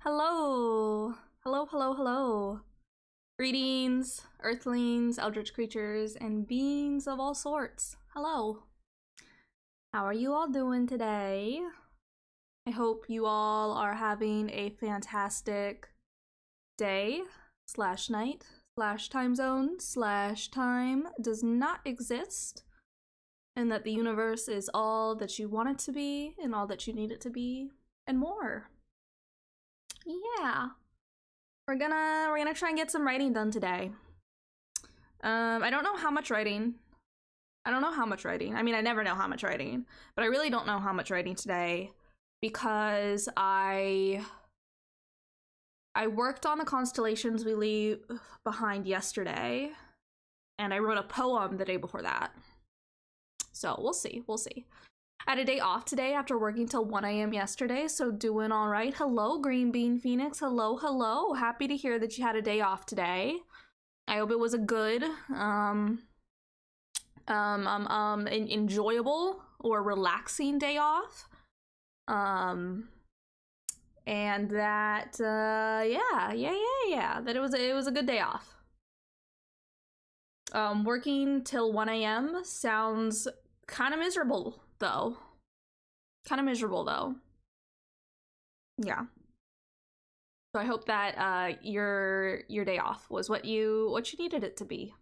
Hello. Hello, hello, hello. Greetings, earthlings, eldritch creatures, and beings of all sorts. Hello. How are you all doing today? I hope you all are having a fantastic day slash night slash time zone slash time does not exist, and that the universe is all that you want it to be and all that you need it to be and more. Yeah. We're gonna try and get some writing done today. I don't know how much writing. I mean, I never know how much writing, but I really don't know how much writing today because I worked on the constellations we leave behind yesterday, and I wrote a poem the day before that. So we'll see. I had a day off today after working till 1 a.m. yesterday, so doing all right. Hello, Green Bean Phoenix. Hello, hello. Happy to hear that you had a day off today. I hope it was a good, enjoyable or relaxing day off. And that, that it was a good day off. Working till 1 a.m. sounds kind of miserable, though. Yeah. So I hope that your day off was what you needed it to be.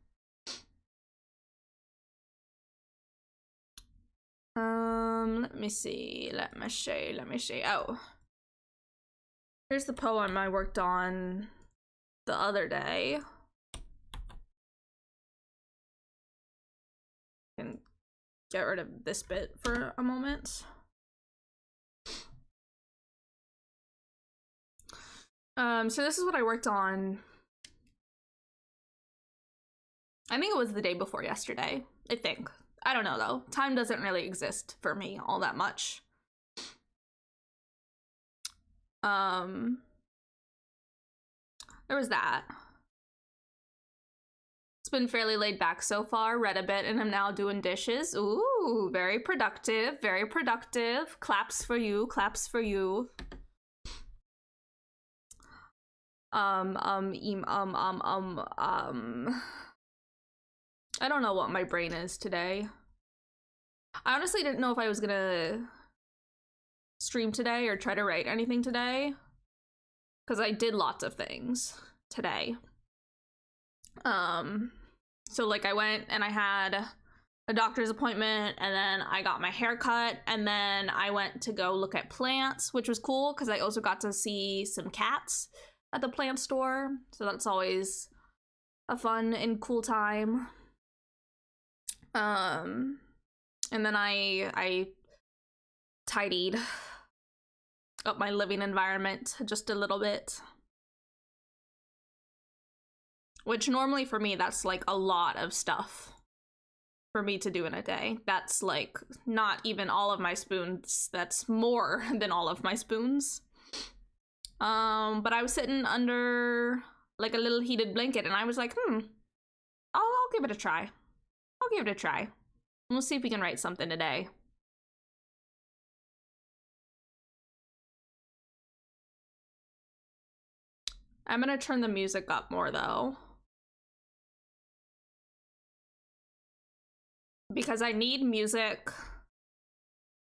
Let me see. Oh. Here's the poem I worked on the other day. And get rid of this bit for a moment. So this is what I worked on. I think it was the day before yesterday. I think. I don't know though. Time doesn't really exist for me all that much. There was that. It's been fairly laid back so far. Read a bit and I'm now doing dishes. Ooh, very productive, very productive. Claps for you, claps for you. I don't know what my brain is today. I honestly didn't know if I was gonna stream today or try to write anything today, because I did lots of things today. So like I went and I had a doctor's appointment, and then I got my hair cut, and then I went to go look at plants, which was cool because I also got to see some cats at the plant store, so that's always a fun and cool time. And then I tidied up my living environment just a little bit, which normally for me that's like a lot of stuff for me to do in a day. That's like not even all of my spoons, that's more than all of my spoons. But I was sitting under like a little heated blanket and I was like, I'll give it a try. We'll see if we can write something today. I'm gonna turn the music up more though, because I need music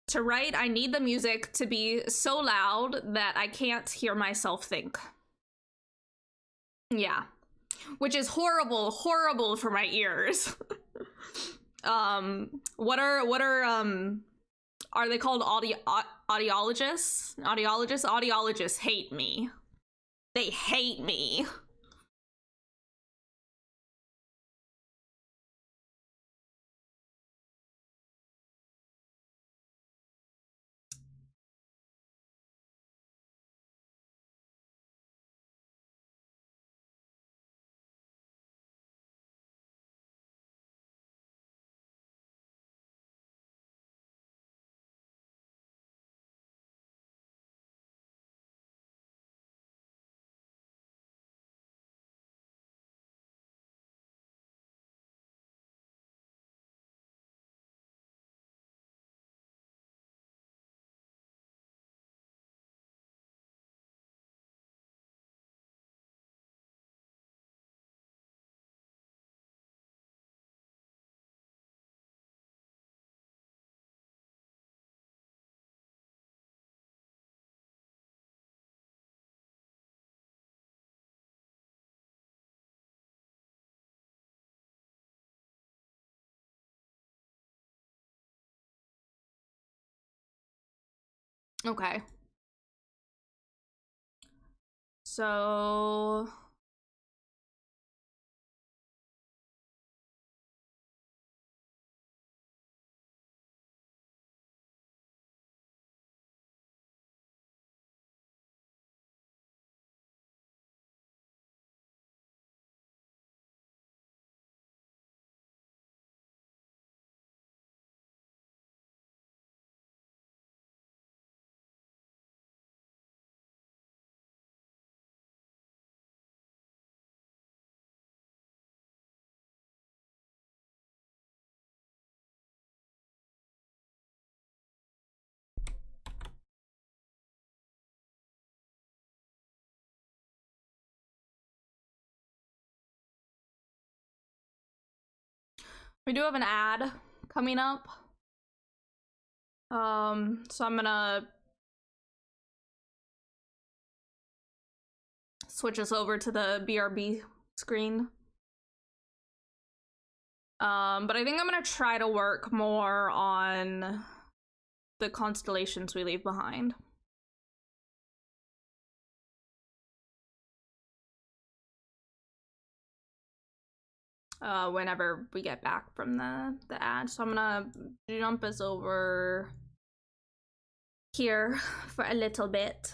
to write. I need the music to be so loud that I can't hear myself think. Yeah, which is horrible for my ears. What are they called? Audiologists? Audiologists hate me. They hate me. Okay. So we do have an ad coming up. So I'm gonna switch us over to the BRB screen. But I think I'm gonna try to work more on the constellations we leave behind. Whenever we get back from the ad. So I'm gonna jump us over here for a little bit.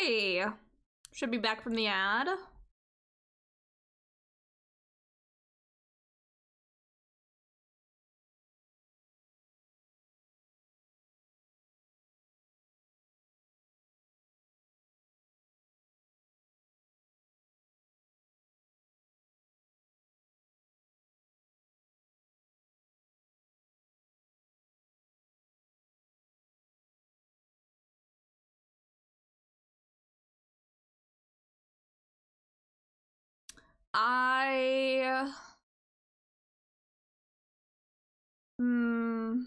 Okay, should be back from the ad. I hmm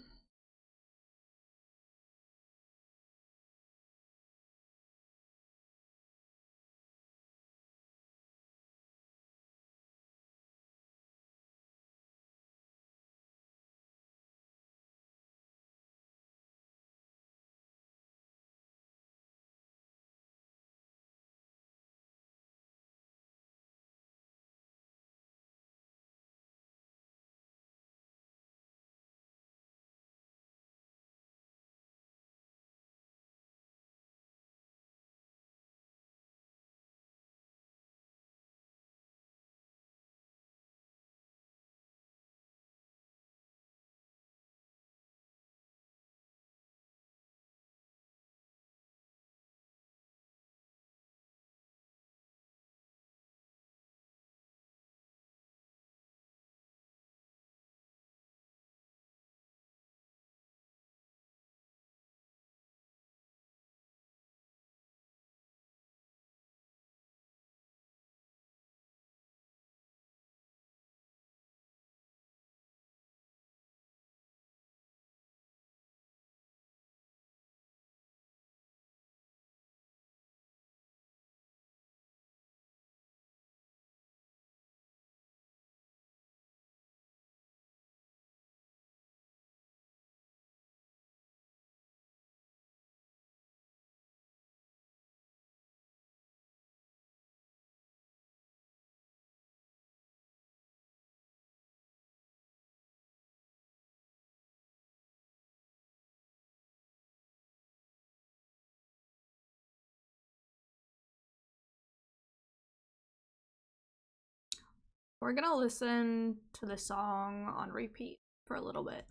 We're gonna listen to the song on repeat for a little bit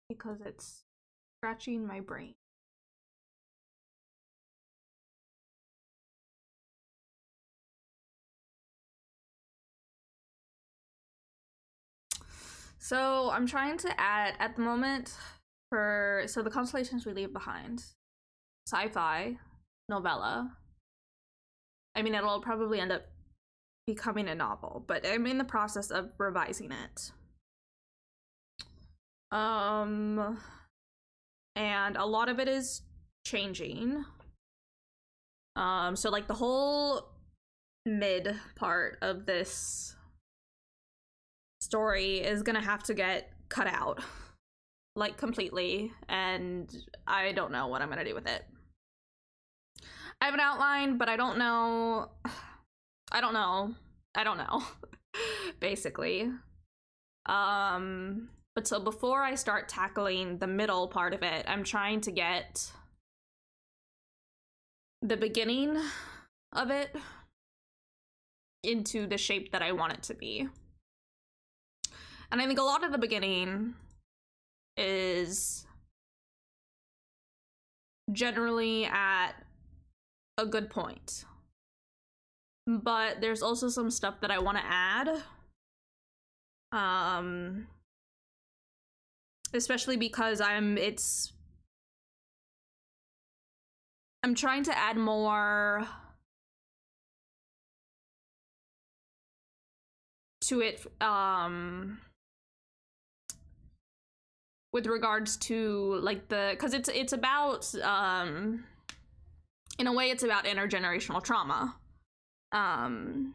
because it's scratching my brain. So I'm trying to add at the moment so the constellations we leave behind: sci-fi, novella. I mean, it'll probably end up becoming a novel, but I'm in the process of revising it. And a lot of it is changing. So like the whole mid part of this story is gonna have to get cut out, like completely, and I don't know what I'm gonna do with it. I have an outline, but I don't know. Basically. But so before I start tackling the middle part of it, I'm trying to get the beginning of it into the shape that I want it to be. And I think a lot of the beginning is generally at a good point. But there's also some stuff that I want to add. Especially because I'm trying to add more to it, with regards to like because it's about in a way it's about intergenerational trauma. And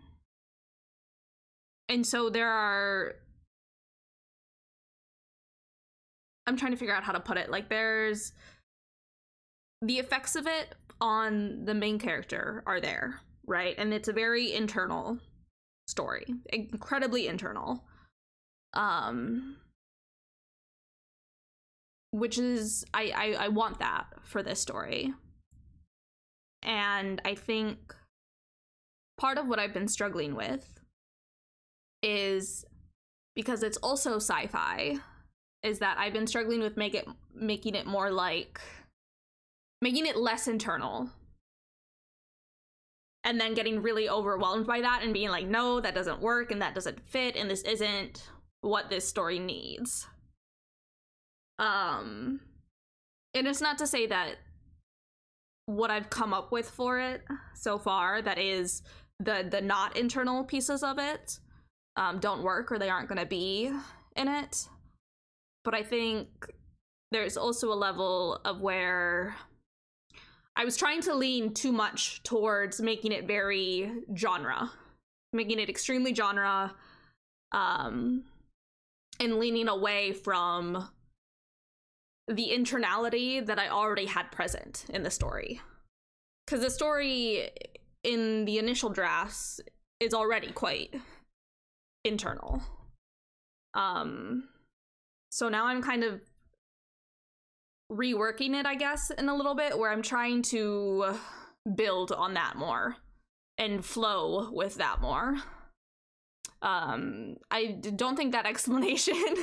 so I'm trying to figure out how to put it. Like, there's the effects of it on the main character are there, right? And it's a very internal story, incredibly internal. Which is, I want that for this story. And I think part of what I've been struggling with is, because it's also sci-fi, is that I've been struggling with making it more like, making it less internal. And then getting really overwhelmed by that and being like, no, that doesn't work and that doesn't fit and this isn't what this story needs. And it's not to say that what I've come up with for it so far, that is the not internal pieces of it, don't work or they aren't going to be in it. But I think there's also a level of where I was trying to lean too much towards making it very genre, making it extremely genre, and leaning away from the internality that I already had present in the story. Because the story in the initial drafts is already quite internal. So now I'm kind of reworking it, I guess, in a little bit, where I'm trying to build on that more and flow with that more. I don't think that explanation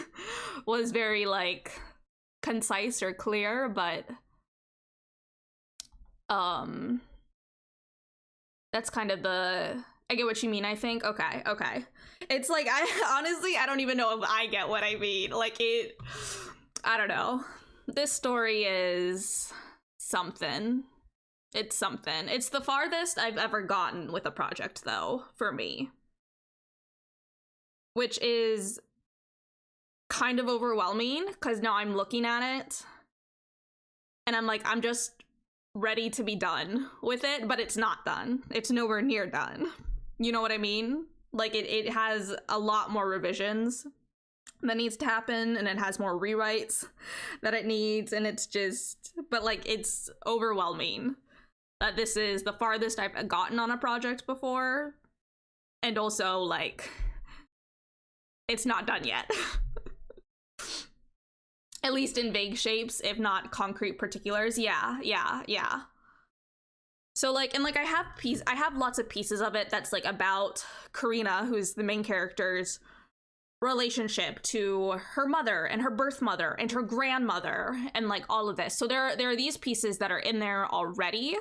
was very, like, concise or clear, but that's kind of I get what you mean, I think. Okay. It's like, I don't even know if I get what I mean. Like, I don't know. This story is something. It's something. It's the farthest I've ever gotten with a project, though, for me. Which is kind of overwhelming, because now I'm looking at it and I'm like, I'm just ready to be done with it, but it's not done. It's nowhere near done. You know what I mean? Like, it has a lot more revisions that needs to happen, and it has more rewrites that it needs, and it's just, but like, it's overwhelming that this is the farthest I've gotten on a project before, and also, like, it's not done yet. At least in vague shapes, if not concrete particulars. Yeah. So like, and like I have lots of pieces of it that's like about Karina, who's the main character's relationship to her mother and her birth mother and her grandmother and like all of this. So there are these pieces that are in there already.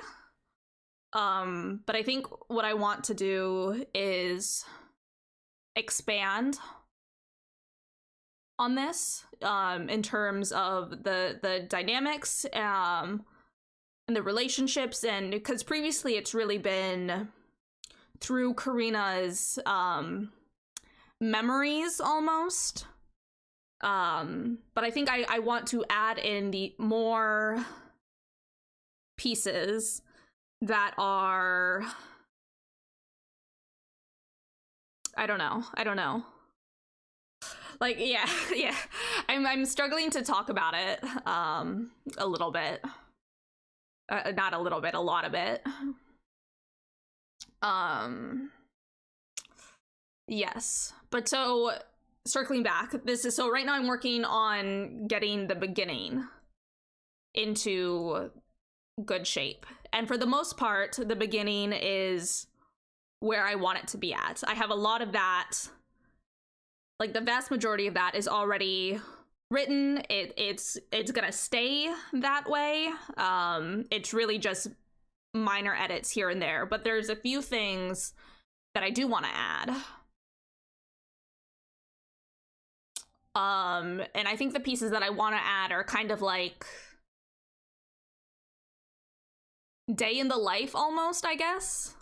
But I think what I want to do is expand on this in terms of the dynamics and the relationships, and because previously it's really been through Karina's memories almost. But I think I want to add in the more pieces that are, I don't know. Like, yeah. I'm struggling to talk about it a little bit. Not a little bit, a lot of it. Yes. But so, circling back, so right now I'm working on getting the beginning into good shape. And for the most part, the beginning is where I want it to be at. I have a lot of that, like the vast majority of that is already written. It's gonna stay that way. It's really just minor edits here and there, but there's a few things that I do want to add. And I think the pieces that I want to add are kind of like day in the life almost, I guess.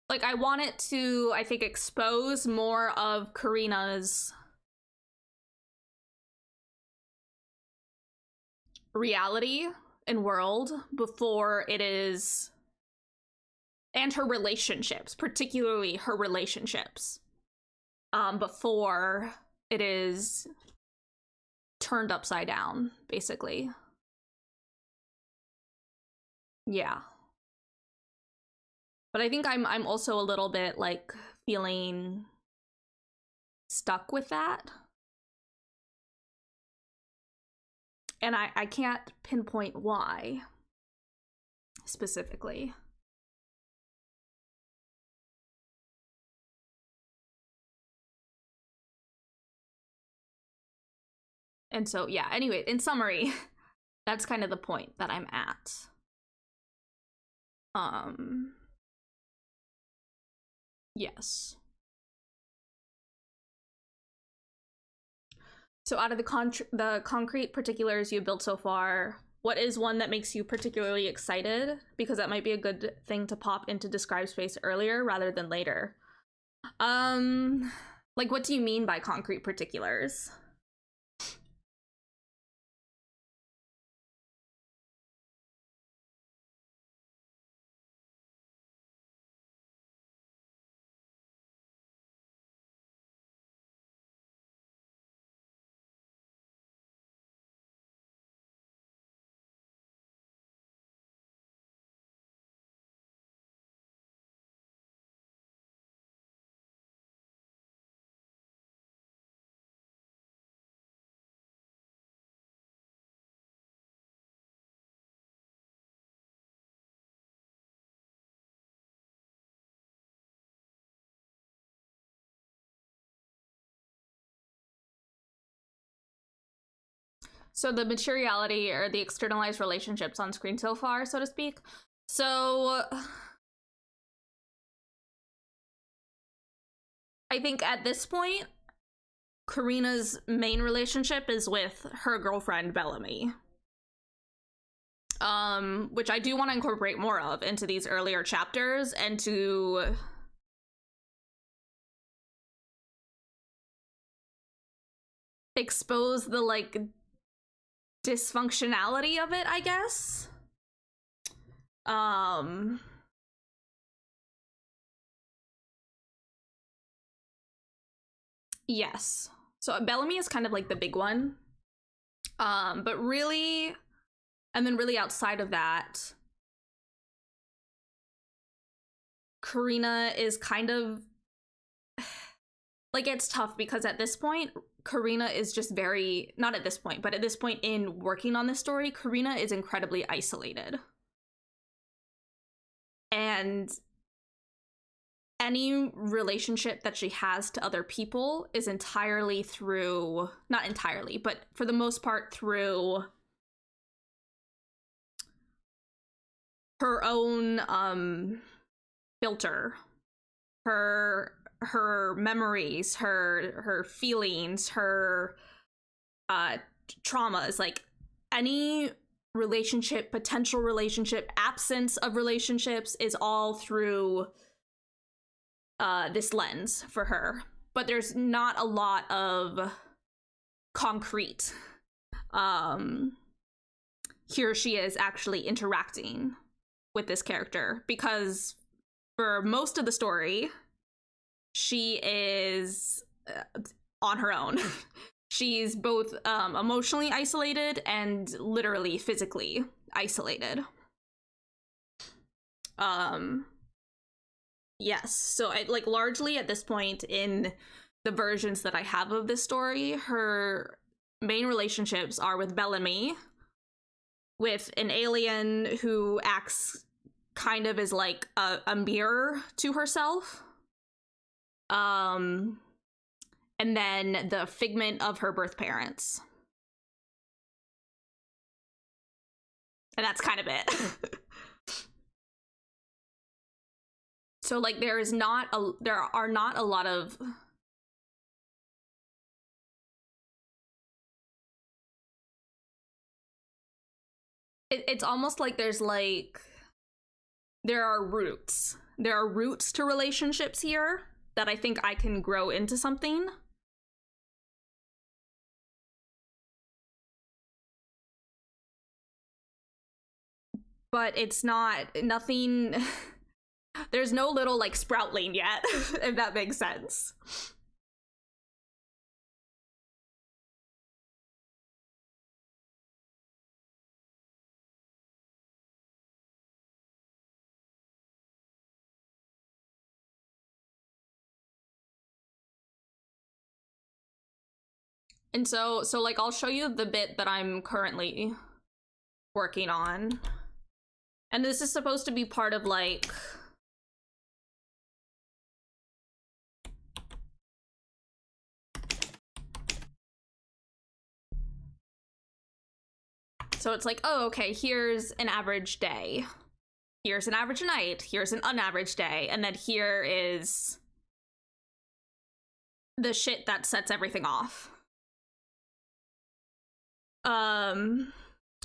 Like, I want it to, I think, expose more of Karina's reality and world before it is, and her relationships, particularly her relationships, before it is turned upside down, basically. Yeah. But I think I'm also a little bit like feeling stuck with that. And I can't pinpoint why specifically. And so, yeah, anyway, in summary, that's kind of the point that I'm at. Yes. So out of the concrete particulars you built so far, what is one that makes you particularly excited? Because that might be a good thing to pop into describe space earlier rather than later. Like, what do you mean by concrete particulars? So the materiality or the externalized relationships on screen so far, so to speak. So I think at this point, Karina's main relationship is with her girlfriend, Bellamy. Which I do want to incorporate more of into these earlier chapters and to expose the, like, dysfunctionality of it, I guess. Yes. So Bellamy is kind of like the big one. But really, and then really outside of that, Karina is kind of like, it's tough because at this point, Karina is just very, not at this point, but at this point in working on this story, Karina is incredibly isolated. And any relationship that she has to other people is entirely through, not entirely, but for the most part through her own filter, her memories, her feelings, her traumas, like any relationship, potential relationship, absence of relationships is all through this lens for her. But there's not a lot of concrete. Here she is actually interacting with this character, because for most of the story, she is on her own. She's both emotionally isolated and literally physically isolated. Yes, so I like largely at this point in the versions that I have of this story, her main relationships are with Bellamy, with an alien who acts kind of as like a mirror to herself. And then the figment of her birth parents. And that's kind of it. So like there are not a lot of it's almost like there are roots. There are roots to relationships here that I think I can grow into something. But it's nothing, there's no little like sproutling yet, if that makes sense. And so like I'll show you the bit that I'm currently working on. And this is supposed to be part of like so it's like, oh, okay, here's an average day. Here's an average night. Here's an unaverage day. And then here is the shit that sets everything off.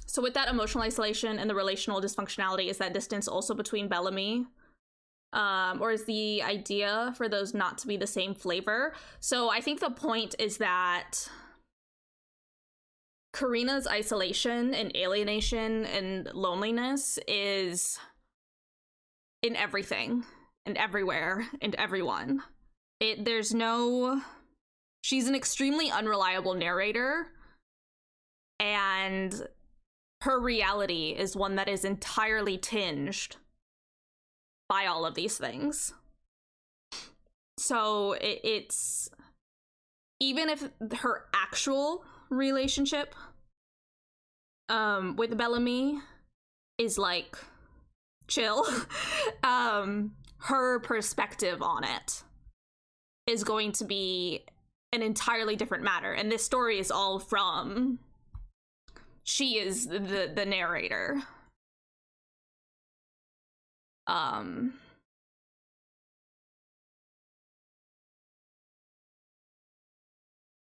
So with that emotional isolation and the relational dysfunctionality, is that distance also between Bellamy? Or is the idea for those not to be the same flavor? So I think the point is that Karina's isolation and alienation and loneliness is in everything and everywhere and everyone. She's an extremely unreliable narrator, and her reality is one that is entirely tinged by all of these things. So it's even if her actual relationship with Bellamy is like chill, her perspective on it is going to be an entirely different matter. And this story is all from, she is the narrator.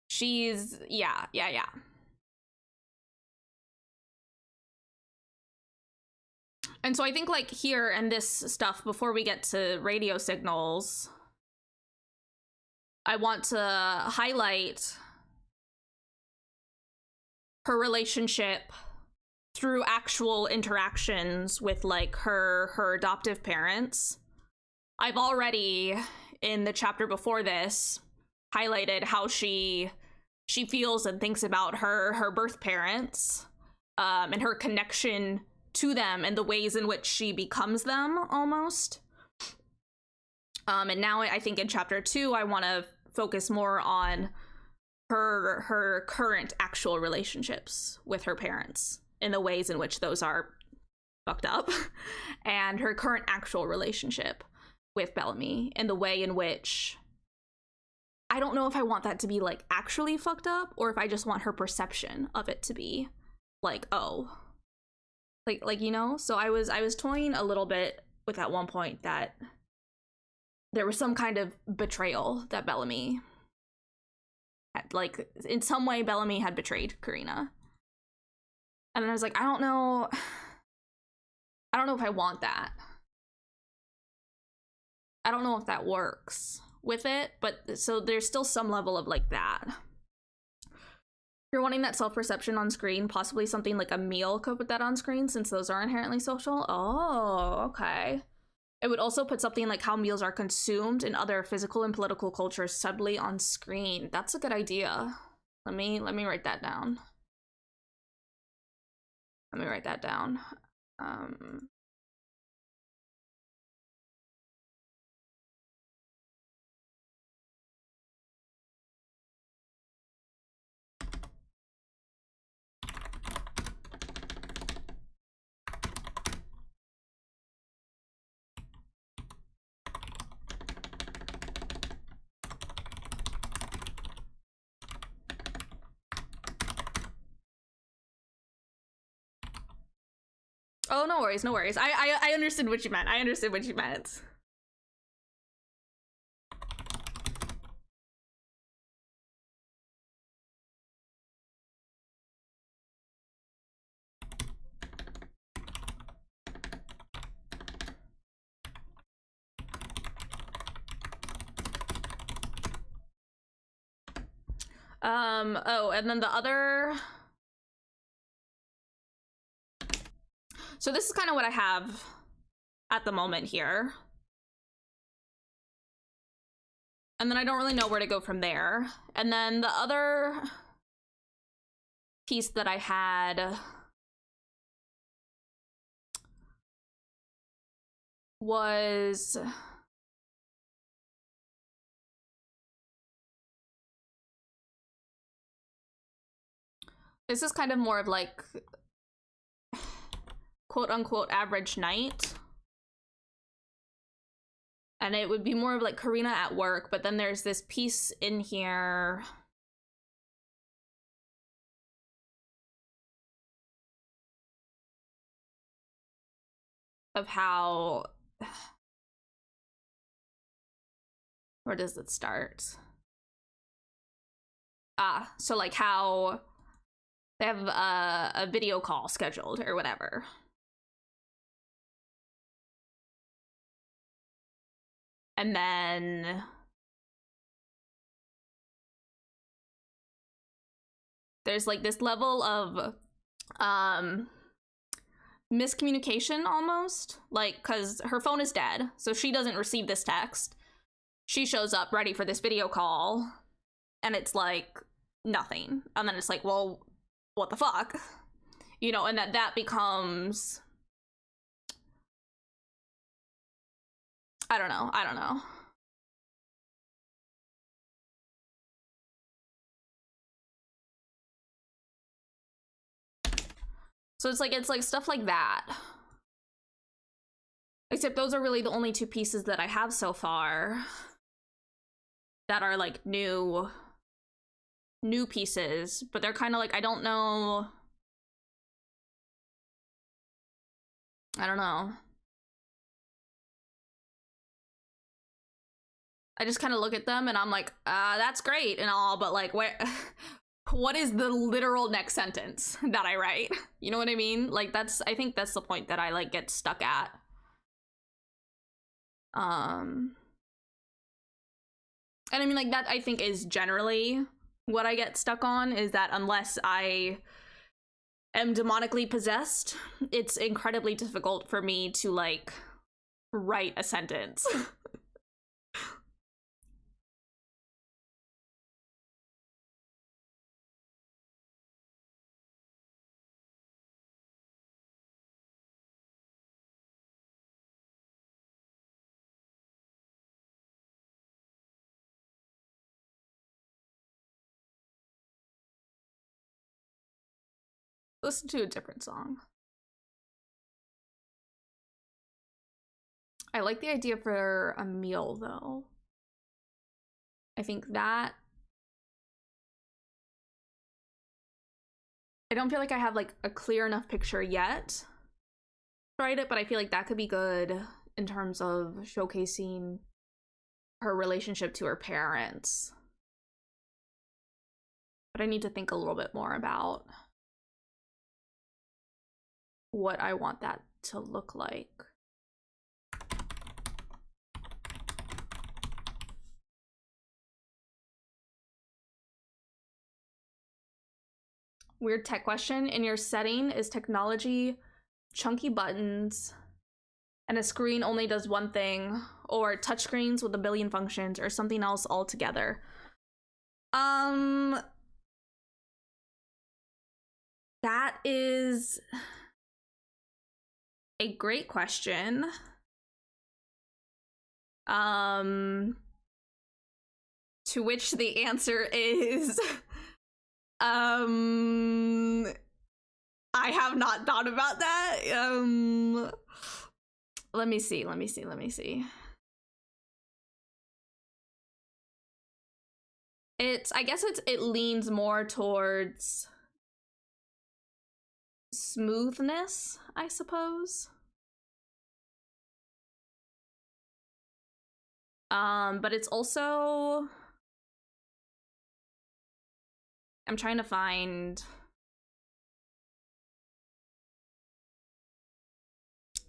She's, yeah. And so I think like here and this stuff, before we get to radio signals, I want to highlight her relationship through actual interactions with like her adoptive parents. I've already, in the chapter before this, highlighted how she feels and thinks about her birth parents, and her connection to them and the ways in which she becomes them almost. And now I think in chapter 2, I want to focus more on her current actual relationships with her parents and the ways in which those are fucked up, and her current actual relationship with Bellamy and the way in which I don't know if I want that to be like actually fucked up or if I just want her perception of it to be like, oh, like you know. So I was toying a little bit with at one point that there was some kind of betrayal that Bellamy had, like in some way Bellamy had betrayed Karina. And then I was like, I don't know if I want that. I don't know if that works with it, but so there's still some level of like that. You're wanting that self-perception on screen, possibly something like a meal could put that on screen since those are inherently social. Oh, okay. It would also put something like how meals are consumed in other physical and political cultures subtly on screen. That's a good idea. Let me write that down. Let me write that down. Oh, no worries, no worries. I understood what you meant. I understood what you meant. Oh, and then the other... So this is kind of what I have at the moment here. And then I don't really know where to go from there. And then the other piece that I had was... This is kind of more of like quote unquote average night. And it would be more of like Karina at work, but then there's this piece in here of how... Where does it start? So like how they have a video call scheduled or whatever. And then there's like this level of miscommunication almost, like, because her phone is dead, so she doesn't receive this text. She shows up ready for this video call and it's like nothing. And then it's like, well, what the fuck? You know, and that becomes... I don't know. So it's like stuff like that. Except those are really the only two pieces that I have so far that are like new pieces, but they're kind of like, I don't know. I just kind of look at them and I'm like, that's great and all, but like, where, what is the literal next sentence that I write? You know what I mean? Like, I think that's the point that I like get stuck at. And I mean, like, that I think is generally what I get stuck on, is that unless I am demonically possessed, it's incredibly difficult for me to like write a sentence. Listen to a different song. I like the idea for a meal, though. I think that... I don't feel like I have, like, a clear enough picture yet to write it, but I feel like that could be good in terms of showcasing her relationship to her parents. But I need to think a little bit more about what I want that to look like. Weird tech question. In your setting, is technology chunky buttons and a screen only does one thing, or touchscreens with a billion functions, or something else altogether? That is a great question. To which the answer is I have not thought about that. Let me see. I guess it leans more towards smoothness, I suppose. But it's also, I'm trying to find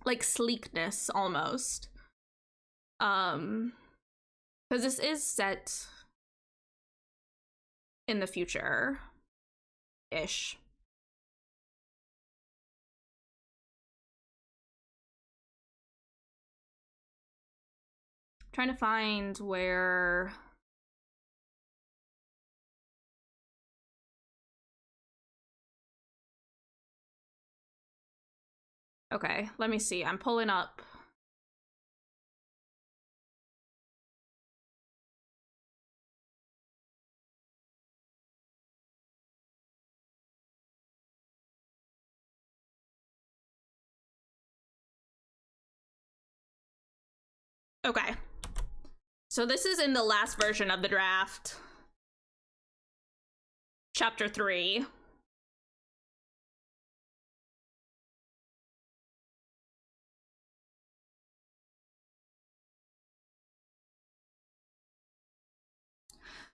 like sleekness almost. Because this is set in the future-ish. Trying to find where okay, let me see. I'm pulling up okay. So this is in the last version of the draft. Chapter 3.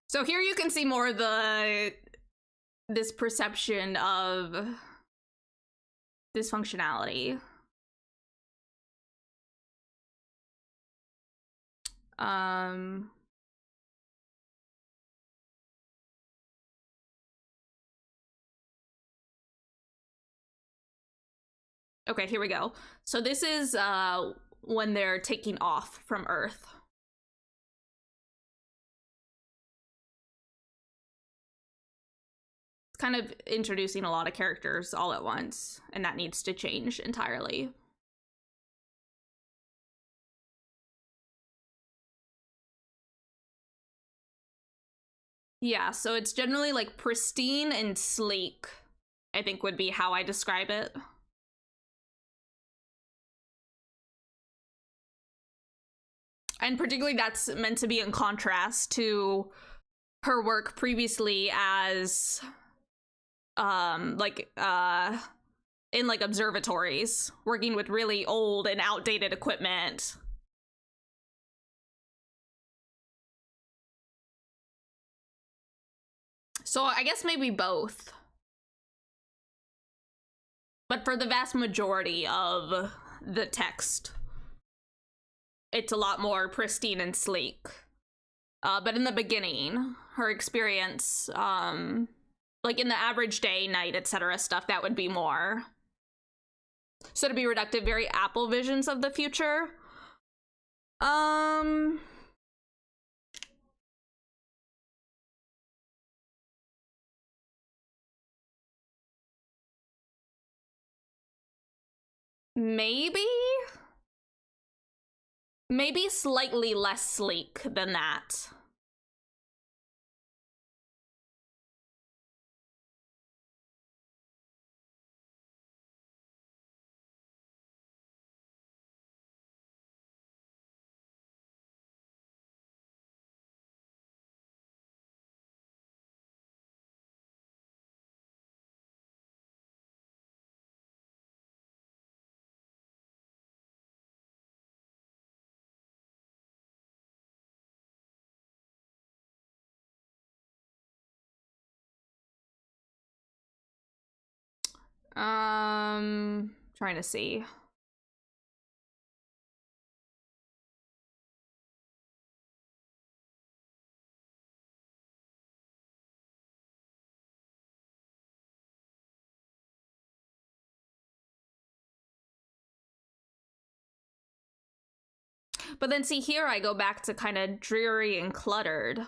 So here you can see more of this perception of dysfunctionality. Okay, here we go. So this is when they're taking off from Earth. It's kind of introducing a lot of characters all at once, and that needs to change entirely. Yeah, so it's generally like pristine and sleek, I think would be how I describe it. And particularly that's meant to be in contrast to her work previously as in like observatories, working with really old and outdated equipment. So I guess maybe both. But for the vast majority of the text, it's a lot more pristine and sleek. But in the beginning, her experience, like in the average day, night, etc. stuff, that would be more. So to be reductive, very Apple visions of the future. Maybe slightly less sleek than that. Trying to see. But then see here, I go back to kind of dreary and cluttered.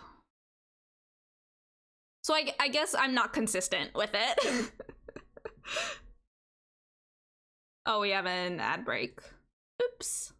So I guess I'm not consistent with it. Oh, we have an ad break. Oops.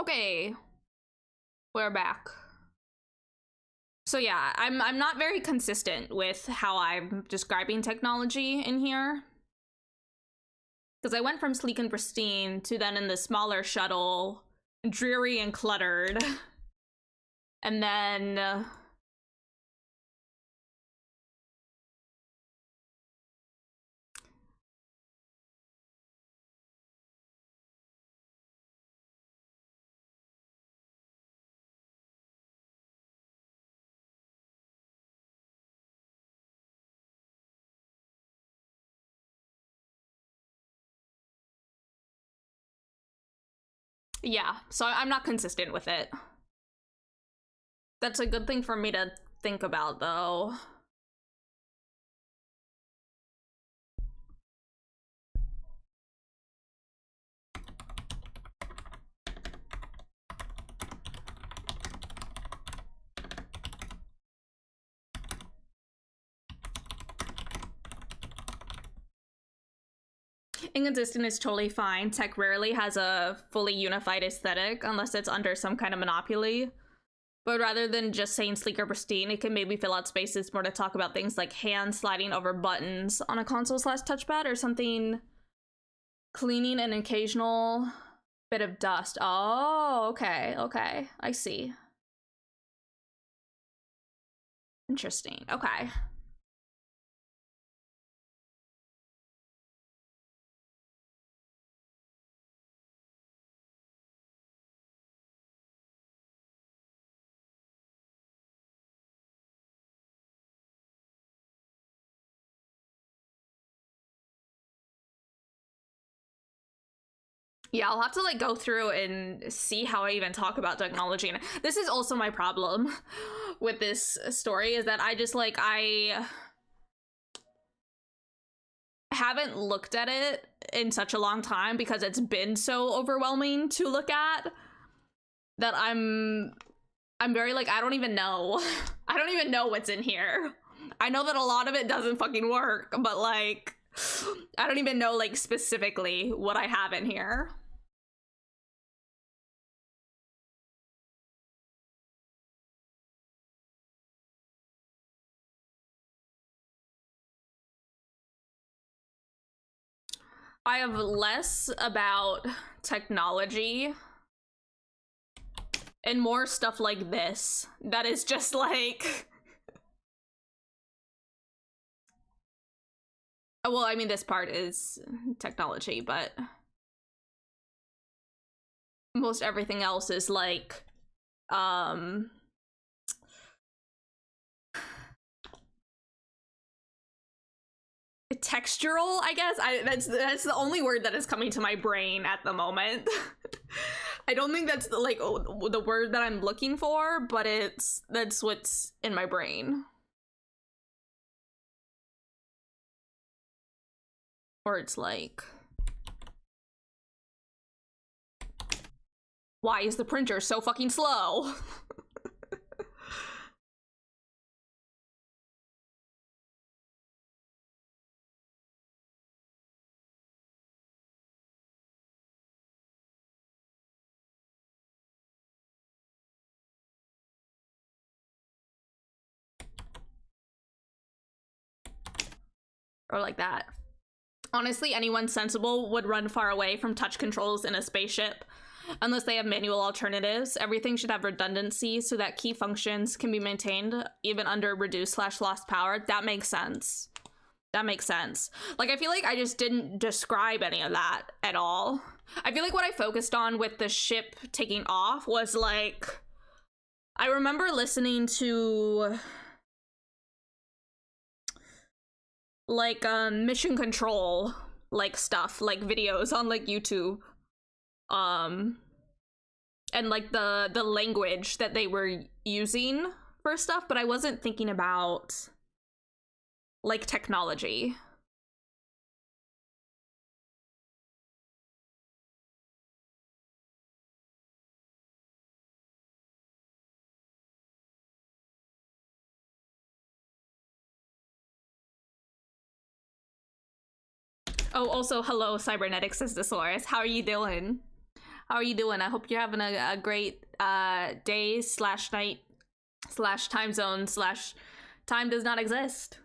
Okay, we're back. So yeah, I'm not very consistent with how I'm describing technology in here. Because I went from sleek and pristine to then in the smaller shuttle, dreary and cluttered. And then yeah, so I'm not consistent with it. That's a good thing for me to think about, though. Inconsistent is totally fine. Tech rarely has a fully unified aesthetic unless it's under some kind of monopoly. But rather than just saying sleek or pristine, it can maybe fill out spaces more to talk about things like hands sliding over buttons on a console/touchpad or something cleaning an occasional bit of dust. Oh, okay, okay, I see. Interesting, okay. Yeah, I'll have to like go through and see how I even talk about technology. And this is also my problem with this story, is that I just like, I haven't looked at it in such a long time because it's been so overwhelming to look at that I'm very like, I don't even know. I don't even know what's in here. I know that a lot of it doesn't fucking work, but like, I don't even know like specifically what I have in here. I have less about technology and more stuff like this that is just like, well, I mean, this part is technology, but most everything else is like, textural, I guess. That's the only word that is coming to my brain at the moment. I don't think that's like the word that I'm looking for, but that's what's in my brain. Or it's like, why is the printer so fucking slow? Or like that. Honestly, anyone sensible would run far away from touch controls in a spaceship. Unless they have manual alternatives, everything should have redundancy so that key functions can be maintained even under reduced/lost power. That makes sense. That makes sense. Like, I feel like I just didn't describe any of that at all. I feel like what I focused on with the ship taking off was like, I remember listening to like mission control like stuff, like videos on like YouTube. And like the language that they were using for stuff, but I wasn't thinking about like technology. Oh, also, hello, Cybernetics Cystosaurus. How are you doing? How are you doing? I hope you're having a great day slash night slash time zone slash time does not exist.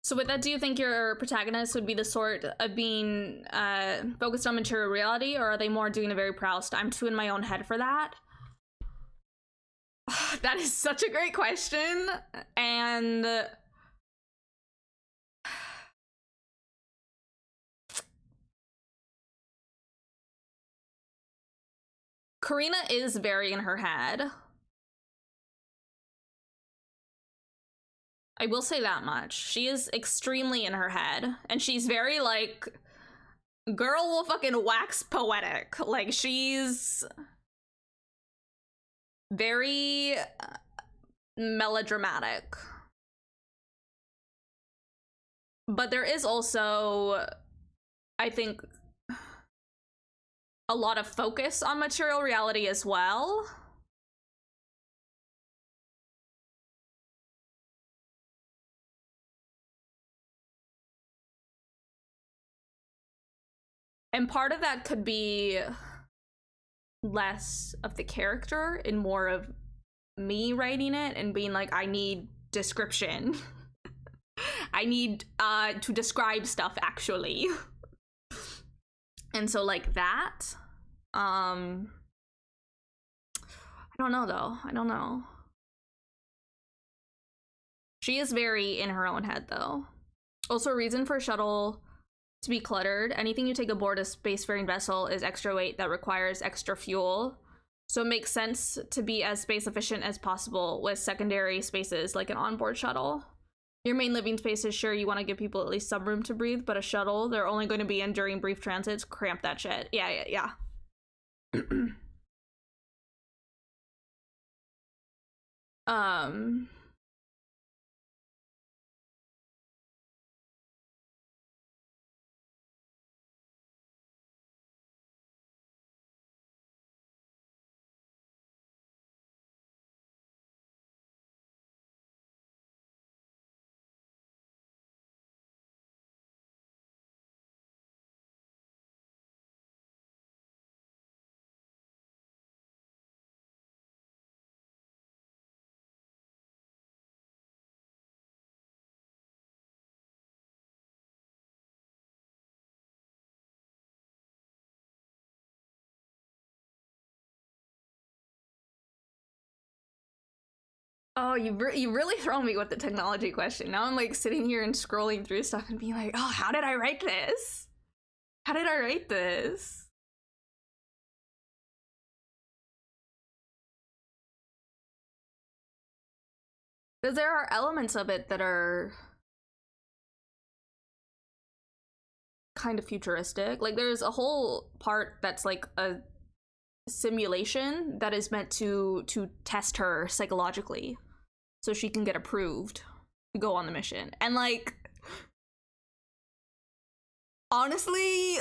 So with that, do you think your protagonist would be the sort of being focused on material reality, or are they more doing a very Proust? I'm too in my own head for that. That is such a great question, and Karina is very in her head. I will say that much. She is extremely in her head, and she's very like, girl will fucking wax poetic. Like, she's very melodramatic. But there is also, I think, a lot of focus on material reality as well. And part of that could be less of the character and more of me writing it and being like, I need description. I need to describe stuff actually. And so like that, I don't know though. I don't know. She is very in her own head though. Also, a reason for shuttle to be cluttered. Anything you take aboard a spacefaring vessel is extra weight that requires extra fuel. So it makes sense to be as space efficient as possible with secondary spaces like an onboard shuttle. Your main living space is sure you want to give people at least some room to breathe, but a shuttle they're only going to be in during brief transits. Cramp that shit. Yeah. Oh, you really throw me with the technology question. Now I'm like sitting here and scrolling through stuff and being like, oh, how did I write this? How did I write this? Because there are elements of it that are kind of futuristic. Like there's a whole part that's like a simulation that is meant to test her psychologically so she can get approved to go on the mission. And like honestly,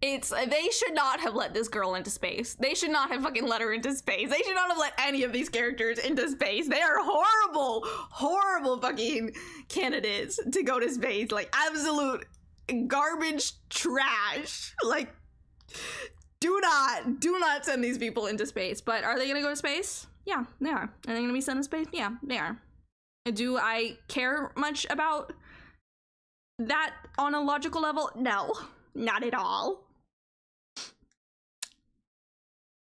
they should not have let this girl into space. They should not have fucking let her into space. They should not have let any of these characters into space. They are horrible fucking candidates to go to space. Like absolute garbage trash. Like do not send these people into space. But are they gonna go to space? Yeah, they are. Are they gonna be sent to space? Yeah, they are. Do I care much about that on a logical level? No, not at all.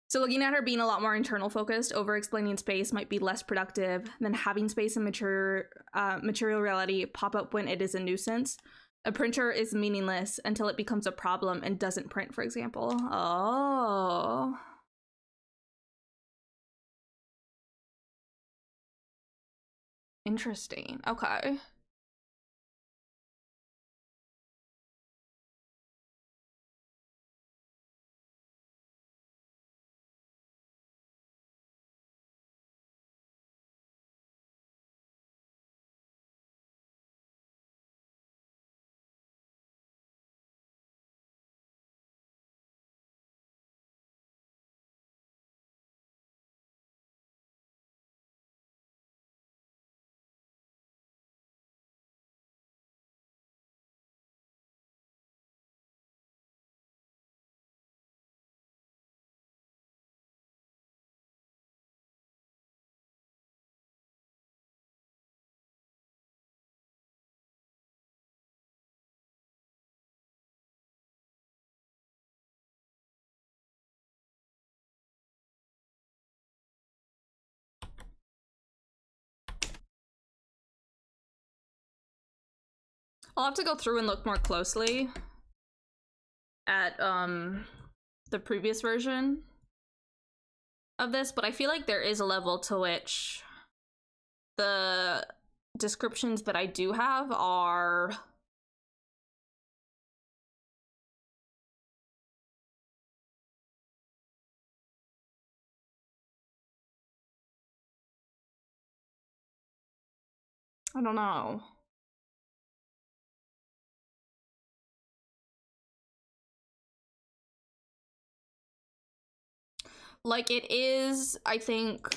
So looking at her being a lot more internal focused, over-explaining space might be less productive than having space and material reality pop up when it is a nuisance. A printer is meaningless until it becomes a problem and doesn't print, for example. Oh. Interesting. Okay. I'll have to go through and look more closely at the previous version of this, but I feel like there is a level to which the descriptions that I do have are I don't know. Like it is, I think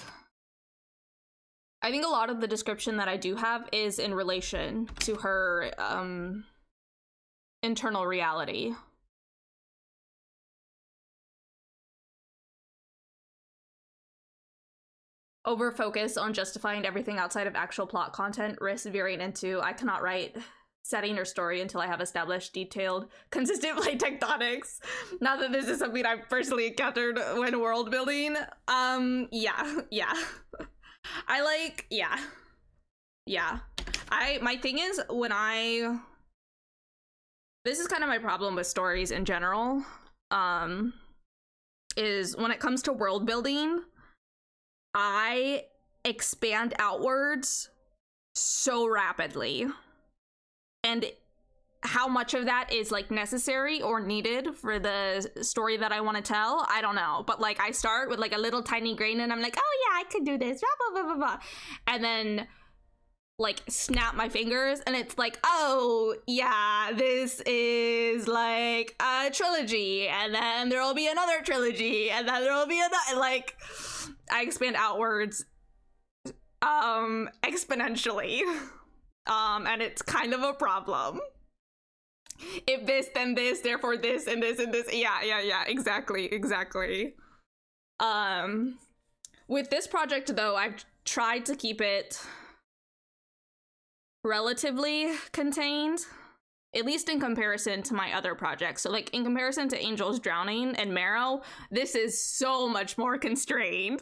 a lot of the description that I do have is in relation to her internal reality. Over focus on justifying everything outside of actual plot content risks veering into I cannot write setting or story until I have established detailed, consistent plate tectonics. Not that this is something I've personally encountered when world building. Yeah. I like, yeah. My thing is this is kind of my problem with stories in general, is when it comes to world building, I expand outwards so rapidly. And how much of that is like necessary or needed for the story that I want to tell, I don't know. But like I start with like a little tiny grain and I'm like, oh yeah, I could do this, blah, blah, blah, blah, blah. And then like snap my fingers and it's like, oh yeah, this is like a trilogy, and then there will be another trilogy, and then there will be another, like I expand outwards exponentially. And it's kind of a problem. If this, then this, therefore this, and this, and this. Yeah, exactly. With this project, though, I've tried to keep it relatively contained, at least in comparison to my other projects. So, like, in comparison to Angels Drowning and Marrow, this is so much more constrained.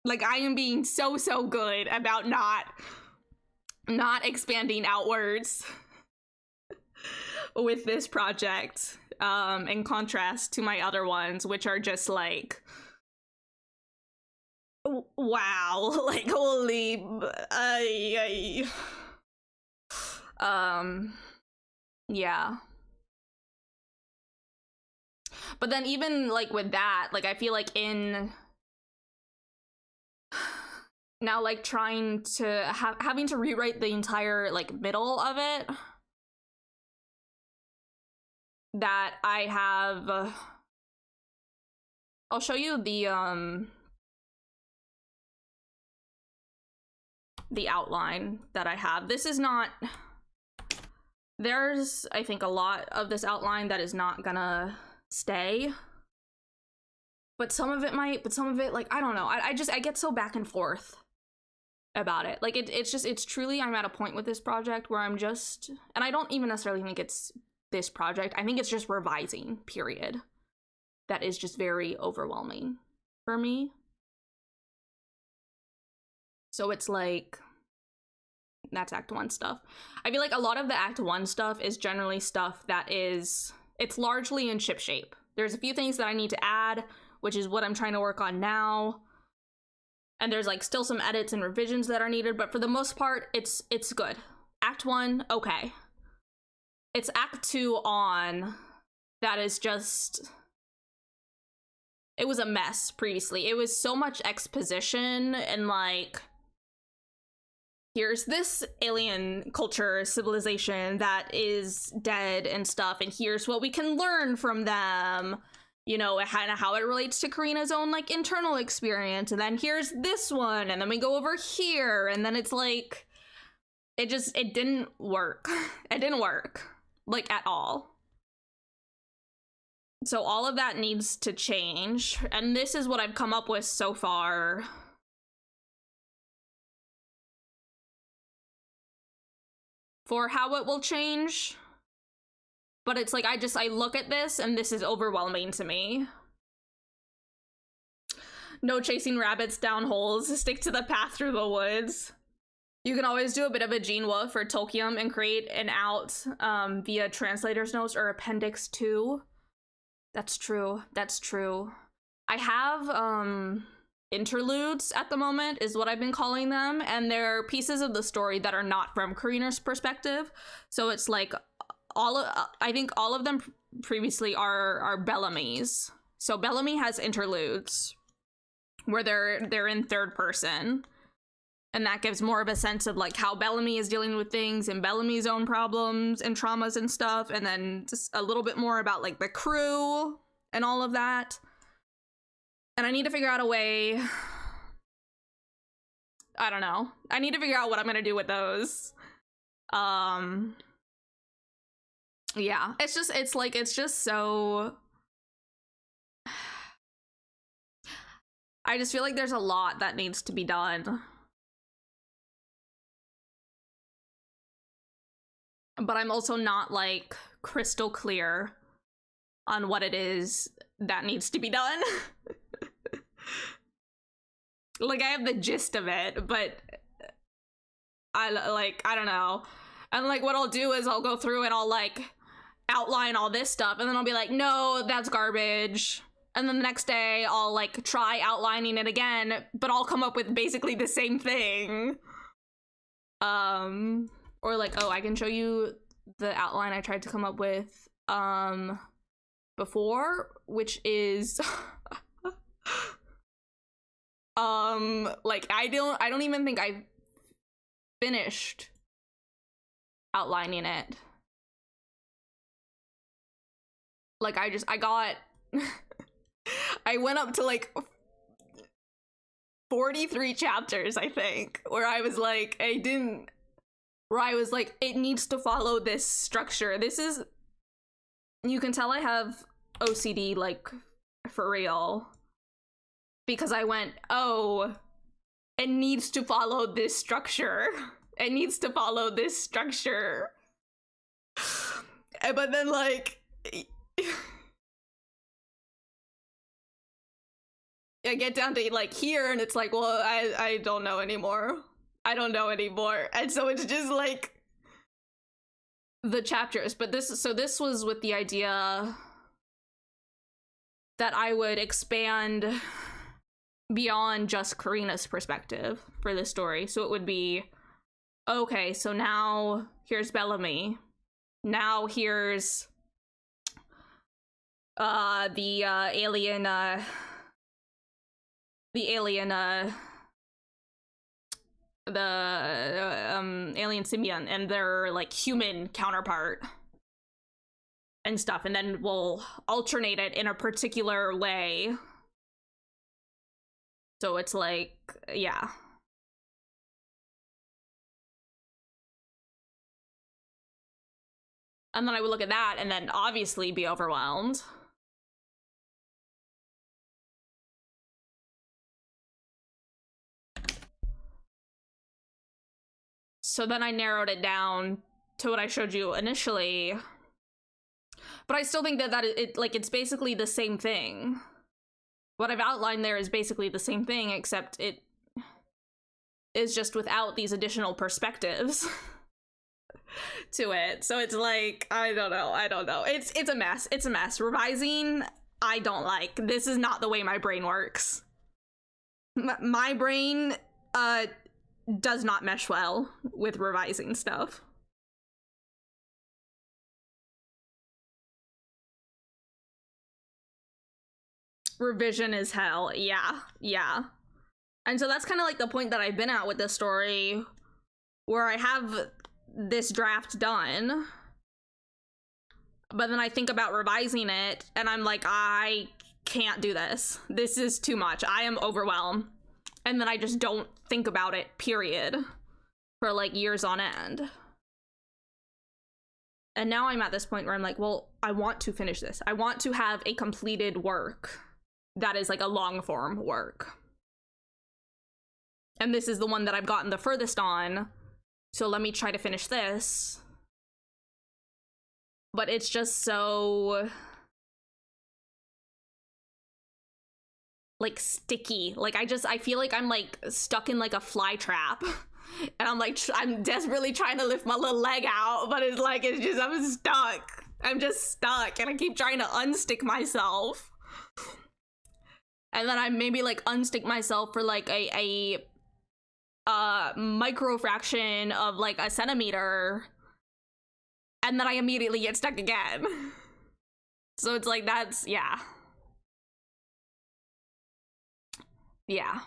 Like, I am being so good about not expanding outwards with this project, in contrast to my other ones, which are just like, wow, like, holy, yeah. But then even like with that, like, I feel like in now, like, trying to having to rewrite the entire like middle of it, that I have, I'll show you the outline that I have. This is not, there's, I think, a lot of this outline that is not gonna stay, but some of it might, but some of it, like, I don't know, I get so back and forth about it. Like, it's truly, I'm at a point with this project where I'm just, and I don't even necessarily think it's this project, I think it's just revising, period, that is just very overwhelming for me. So it's like, that's Act 1 stuff. I feel like a lot of the Act 1 stuff is generally stuff that is, it's largely in ship shape. There's a few things that I need to add, which is what I'm trying to work on now. And there's like still some edits and revisions that are needed, but for the most part, it's good. Act 1, okay. It's Act 2 on that is just, it was a mess previously. It was so much exposition and like, here's this alien culture, civilization that is dead and stuff, and here's what we can learn from them. You know, kind of how it relates to Karina's own, like, internal experience, and then here's this one, and then we go over here, and then it's like, it didn't work. It didn't work, like, at all. So all of that needs to change, and this is what I've come up with so far. For how it will change. But it's like, I look at this and this is overwhelming to me. No chasing rabbits down holes, stick to the path through the woods. You can always do a bit of a Jinwa for Tolkien and create an out via translator's notes or appendix 2. That's true, that's true. I have interludes at the moment, is what I've been calling them, and they're pieces of the story that are not from Karina's perspective. So it's like, I think all of them previously are Bellamy's. So Bellamy has interludes where they're in third person, and that gives more of a sense of like how Bellamy is dealing with things and Bellamy's own problems and traumas and stuff, and then just a little bit more about like the crew and all of that. And I need to figure out a way, I don't know, I need to figure out what I'm gonna do with those. Yeah, it's just so, I just feel like there's a lot that needs to be done. But I'm also not like crystal clear on what it is that needs to be done. Like, I have the gist of it, but I don't know. And like, what I'll do is I'll go through and I'll like outline all this stuff, and then I'll be like, no, that's garbage. And then the next day I'll like try outlining it again, but I'll come up with basically the same thing. Or like, oh, I can show you the outline I tried to come up with before, which is like, I don't even think I finished outlining it. Like, I got I went up to like 43 chapters, I think, where I was like, it needs to follow this structure. This is, you can tell I have OCD, like, for real, because I went, oh, it needs to follow this structure. It needs to follow this structure. But then, like, I get down to like here and it's like, well, I don't know anymore. I don't know anymore. And so it's just like the chapters. But this was with the idea that I would expand beyond just Karina's perspective for this story. So it would be, okay, so now here's Bellamy. Now here's the alien symbiont and their like human counterpart and stuff, and then we'll alternate it in a particular way. So it's like, yeah. And then I would look at that and then obviously be overwhelmed. So then I narrowed it down to what I showed you initially. But I still think that it's basically the same thing. What I've outlined there is basically the same thing, except it is just without these additional perspectives to it. So it's like, I don't know. It's a mess. It's a mess. Revising, I don't like. This is not the way my brain works. My brain, does not mesh well with revising stuff. Revision is hell. Yeah. And so that's kind of like the point that I've been at with this story, where I have this draft done, but then I think about revising it and I'm like, I can't do this. This is too much. I am overwhelmed. And then I just don't think about it, period, for like years on end. And now I'm at this point where I'm like, well, I want to finish this. I want to have a completed work that is like a long form work. And this is the one that I've gotten the furthest on. So let me try to finish this. But it's just so like sticky. Like I feel like I'm like stuck in like a fly trap. And I'm like, I'm desperately trying to lift my little leg out, but it's like, I'm stuck. I'm just stuck and I keep trying to unstick myself. And then I maybe like unstick myself for like a micro fraction of like a centimeter. And then I immediately get stuck again. So it's like, that's, yeah. Yeah.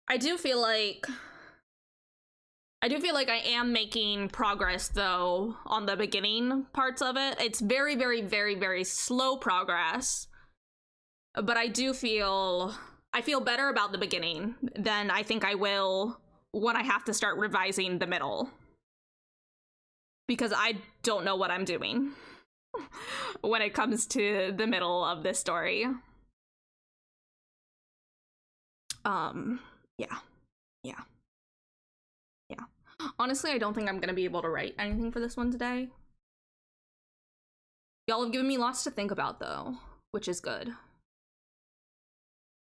I do feel like I am making progress though on the beginning parts of it. It's very, very, very, very slow progress. But I feel better about the beginning than I think I will when I have to start revising the middle. Because I don't know what I'm doing when it comes to the middle of this story. Yeah. Honestly, I don't think I'm gonna be able to write anything for this one today. Y'all have given me lots to think about though, which is good.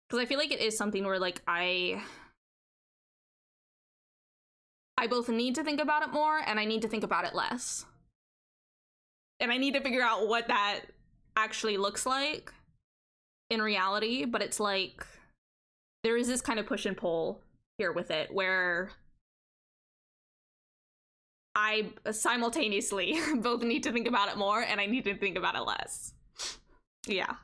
Because I feel like it is something where like I both need to think about it more and I need to think about it less. And I need to figure out what that actually looks like in reality, but it's like there is this kind of push and pull here with it where I simultaneously both need to think about it more and I need to think about it less. Yeah.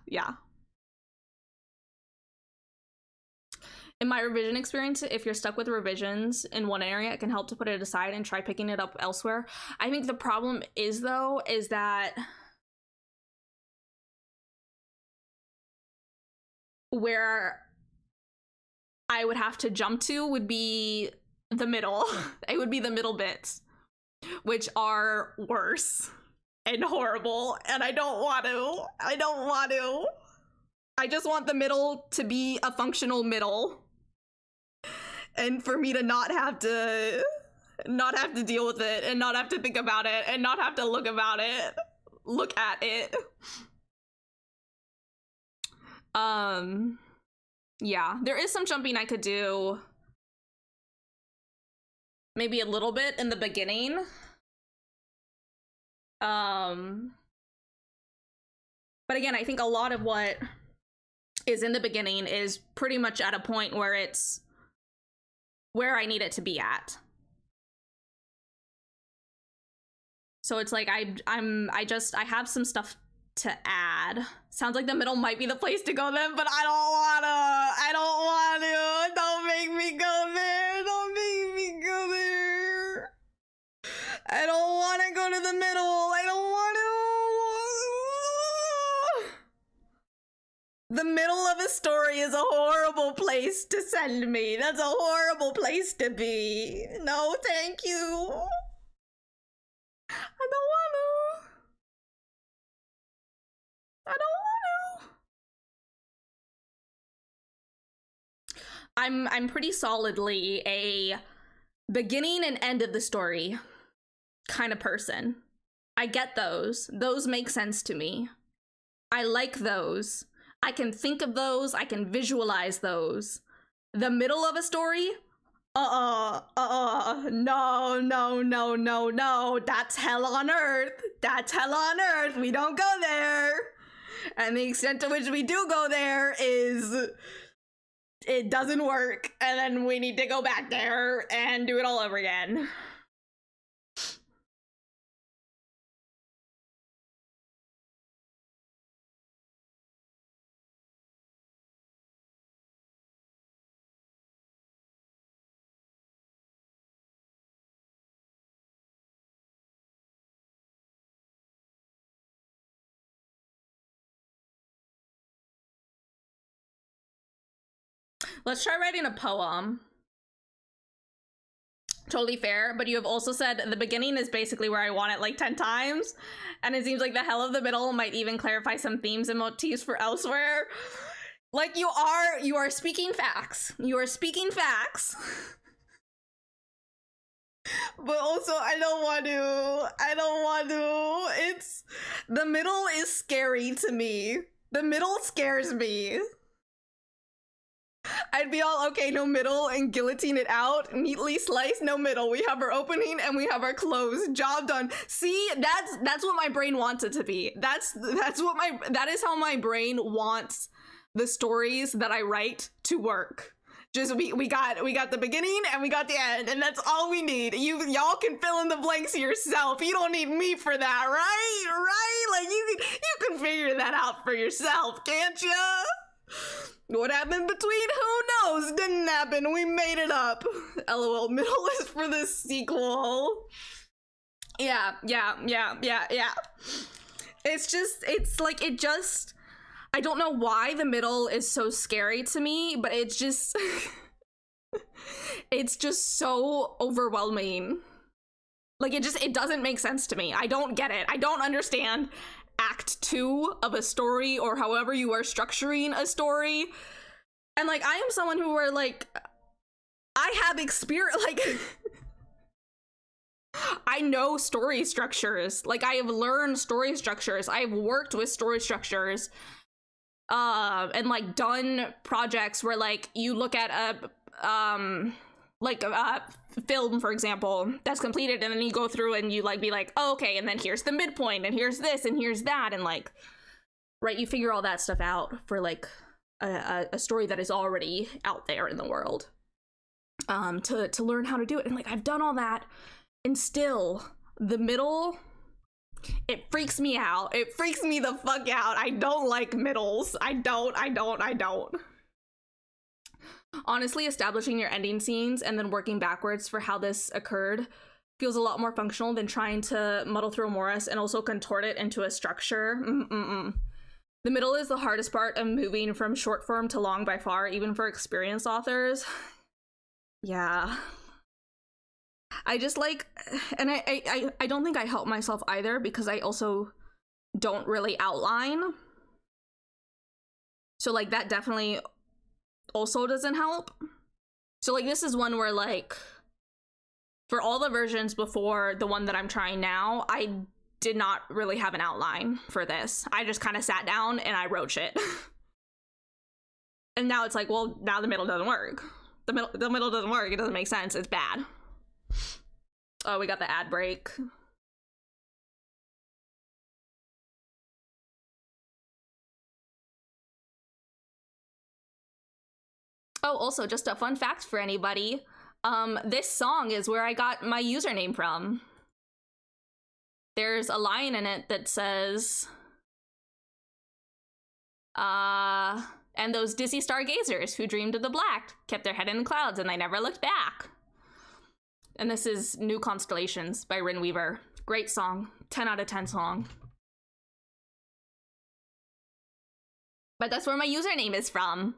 In my revision experience, if you're stuck with revisions in one area, it can help to put it aside and try picking it up elsewhere. I think the problem is, though, is that where I would have to jump to would be the middle. It would be the middle bits, which are worse and horrible, and I don't want to. I just want the middle to be a functional middle. and for me to not have to deal with it and not have to think about it and not have to look at it. Yeah, there is some jumping I could do. Maybe a little bit in the beginning. But again, I think a lot of what is in the beginning is pretty much at a point where it's where I need it to be at. So it's like I have some stuff to add. Sounds like the middle might be the place to go then, but I don't want to. Don't make me go there. Don't make me go there. I don't want to go to the middle. I don't want to. The middle of a story is a horrible place to send me. That's a horrible place to be. No, thank you. I don't want to. I'm pretty solidly a beginning and end of the story kind of person. I get those. Those make sense to me. I like those. I can think of those. I can visualize those. The middle of a story? No. That's hell on earth. That's hell on earth. We don't go there. And the extent to which we do go there is it doesn't work. And then we need to go back there and do it all over again. Let's try writing a poem. Totally fair, but you have also said the beginning is basically where I want it like 10 times, and it seems like the hell of the middle might even clarify some themes and motifs for elsewhere. Like you are speaking facts. You are speaking facts. But also I don't want to. It's the middle is scary to me. The middle scares me. I'd be all, okay, no middle, and guillotine it out, neatly sliced, no middle. We have our opening and we have our close. Job done. See, that's what my brain wants it to be. That is how my brain wants the stories that I write to work. Just we got the beginning and we got the end, and that's all we need. Y'all can fill in the blanks yourself. You don't need me for that, right? Like you can figure that out for yourself, can't you? What happened between? Who knows? Didn't happen. We made it up. LOL. Middle is for the sequel. Yeah. It's like, I don't know why the middle is so scary to me, but it's just so overwhelming. Like it doesn't make sense to me. I don't get it. I don't understand act 2 of a story, or however you are structuring a story. And like I am someone who are like, I have experience, like I know story structures. Like I have learned story structures. I have worked with story structures and like done projects where like you look at a film, for example, that's completed, and then you go through and you like be like, oh, okay, and then here's the midpoint, and here's this, and here's that, and like, right, you figure all that stuff out for like a story that is already out there in the world, to learn how to do it. And like I've done all that, and still the middle, it freaks me out. It freaks me the fuck out. I don't like middles. I don't. Honestly, establishing your ending scenes and then working backwards for how this occurred feels a lot more functional than trying to muddle through a Morris and also contort it into a structure. The middle is the hardest part of moving from short form to long by far, even for experienced authors. Yeah. I just like, and I don't think I help myself either, because I also don't really outline. So like that definitely also doesn't help. So like this is one where like for all the versions before the one that I'm trying now, I did not really have an outline for this. I just kind of sat down and I wrote shit. And now it's like, well, now the middle doesn't work. The middle doesn't work. It doesn't make sense. It's bad. Oh, we got the ad break. Oh, also, just a fun fact for anybody. This song is where I got my username from. There's a line in it that says, and those dizzy stargazers who dreamed of the black kept their head in the clouds and they never looked back. And this is New Constellations by Rin Weaver. Great song. 10 out of 10 song. But that's where my username is from.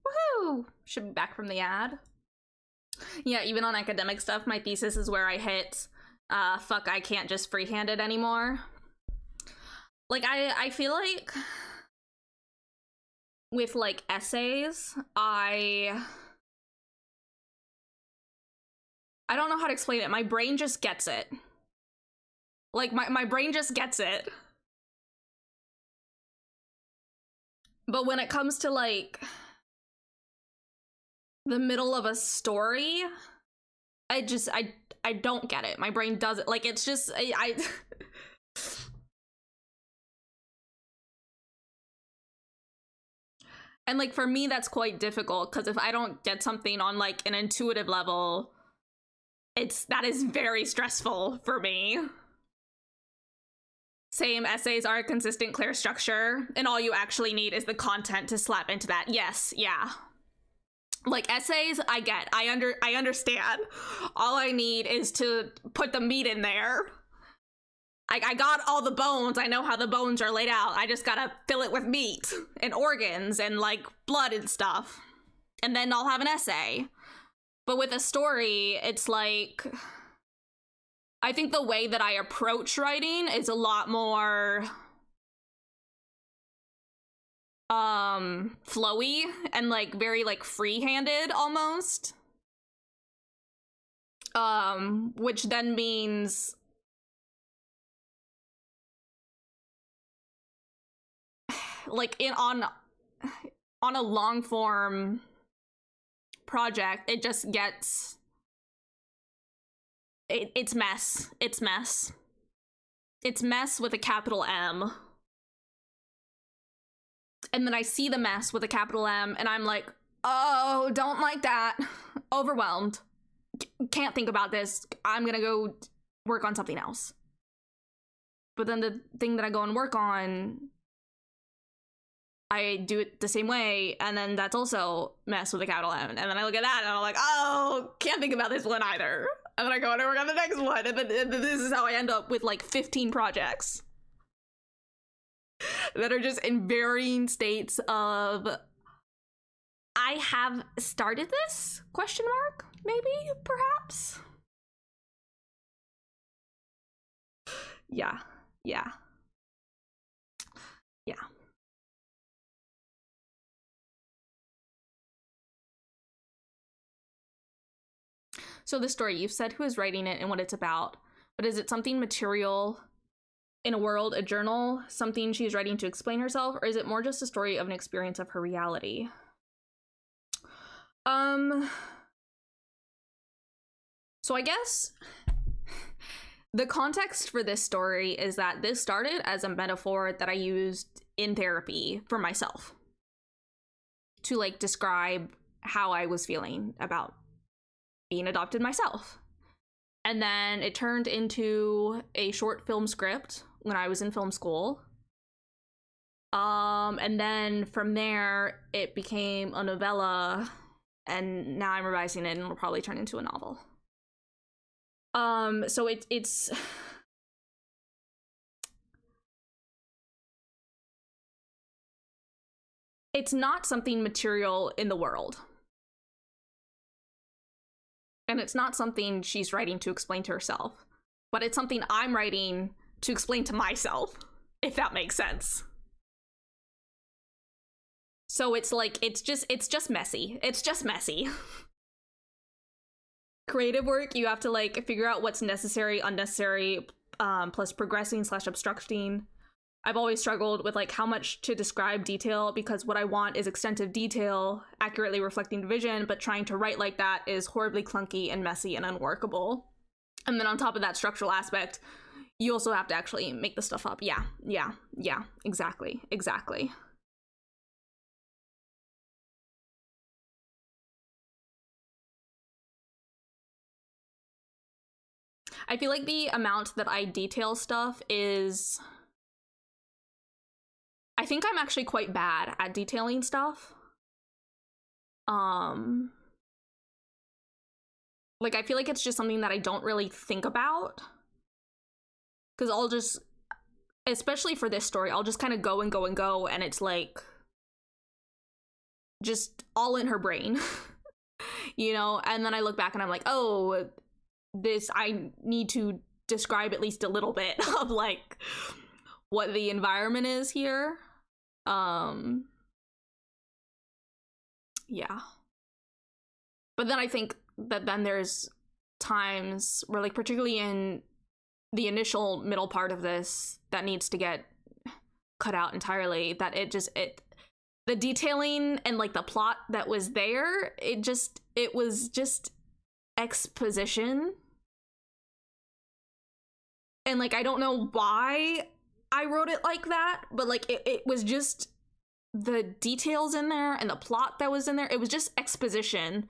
Woohoo! Should be back from the ad. Yeah, even on academic stuff, my thesis is where I hit, fuck, I can't just freehand it anymore. Like, I feel like with, like, essays, I don't know how to explain it. My brain just gets it. Like, my brain just gets it. But when it comes to, like, the middle of a story, I don't get it. My brain doesn't, like, it's just, I and like for me that's quite difficult because if I don't get something on like an intuitive level, that is very stressful for me. Same, essays are a consistent, clear structure, and all you actually need is the content to slap into that. Yes, yeah. Like essays, I get. I understand. All I need is to put the meat in there. I got all the bones. I know how the bones are laid out. I just gotta fill it with meat and organs and like blood and stuff. And then I'll have an essay. But with a story, it's like, I think the way that I approach writing is a lot more flowy and like very like free-handed almost. Which then means like on a long form project, it just gets it's mess. It's mess. It's mess with a capital M. And then I see the mess with a capital M and I'm like, oh, don't like that. Overwhelmed. Can't think about this. I'm gonna go work on something else. But then the thing that I go and work on, I do it the same way, and then that's also mess with a capital M. And then I look at that and I'm like, oh, can't think about this one either. And then I go and work on the next one, and then this is how I end up with like 15 projects that are just in varying states of, I have started this? Question mark? Maybe? Perhaps? Yeah. Yeah. Yeah. So the story, you've said who is writing it and what it's about, but is it something material in a world, a journal, something she's writing to explain herself, or is it more just a story of an experience of her reality? So I guess the context for this story is that this started as a metaphor that I used in therapy for myself. to like describe how I was feeling about being adopted myself. And then it turned into a short film script when I was in film school. And then from there, it became a novella, and now I'm revising it, and it'll probably turn into a novel. So it's not something material in the world. And it's not something she's writing to explain to herself, but it's something I'm writing to explain to myself, if that makes sense. So it's like, it's just messy. It's just messy. Creative work, you have to like figure out what's necessary, unnecessary, plus progressing / obstructing. I've always struggled with like how much to describe detail, because what I want is extensive detail, accurately reflecting vision, but trying to write like that is horribly clunky and messy and unworkable. And then on top of that structural aspect, you also have to actually make the stuff up. Yeah, exactly. I feel like the amount that I detail stuff is... I think I'm actually quite bad at detailing stuff. Like, I feel like it's just something that I don't really think about. Because I'll just... Especially for this story, I'll just kind of go, and it's like... just all in her brain. You know? And then I look back and I'm like, oh... this, I need to describe at least a little bit of like what the environment is here. Yeah. But then I think that then there's times where, like, particularly in the initial middle part of this, that needs to get cut out entirely, that the detailing and like the plot that was there, it was just exposition. And like, I don't know why I wrote it like that, but like it was just the details in there and the plot that was in there. It was just exposition,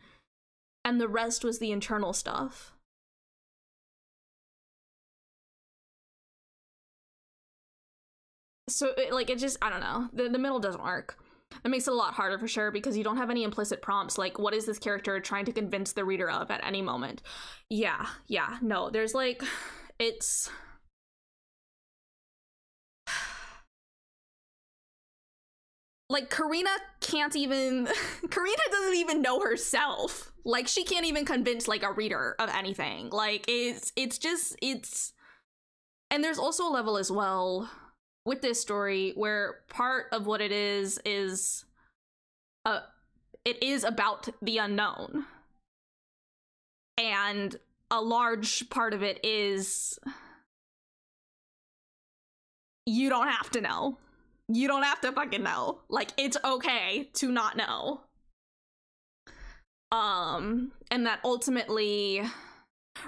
and the rest was the internal stuff. So it just, I don't know, the middle doesn't work. That makes it a lot harder for sure, because you don't have any implicit prompts like, what is this character trying to convince the reader of at any moment? Yeah, no, there's like, it's... like, Karina doesn't even know herself. Like, she can't even convince like a reader of anything. Like, it's and there's also a level as well with this story where part of what it is it is about the unknown, and a large part of it is you don't have to know. You don't have to fucking know. Like, it's okay to not know. And that ultimately,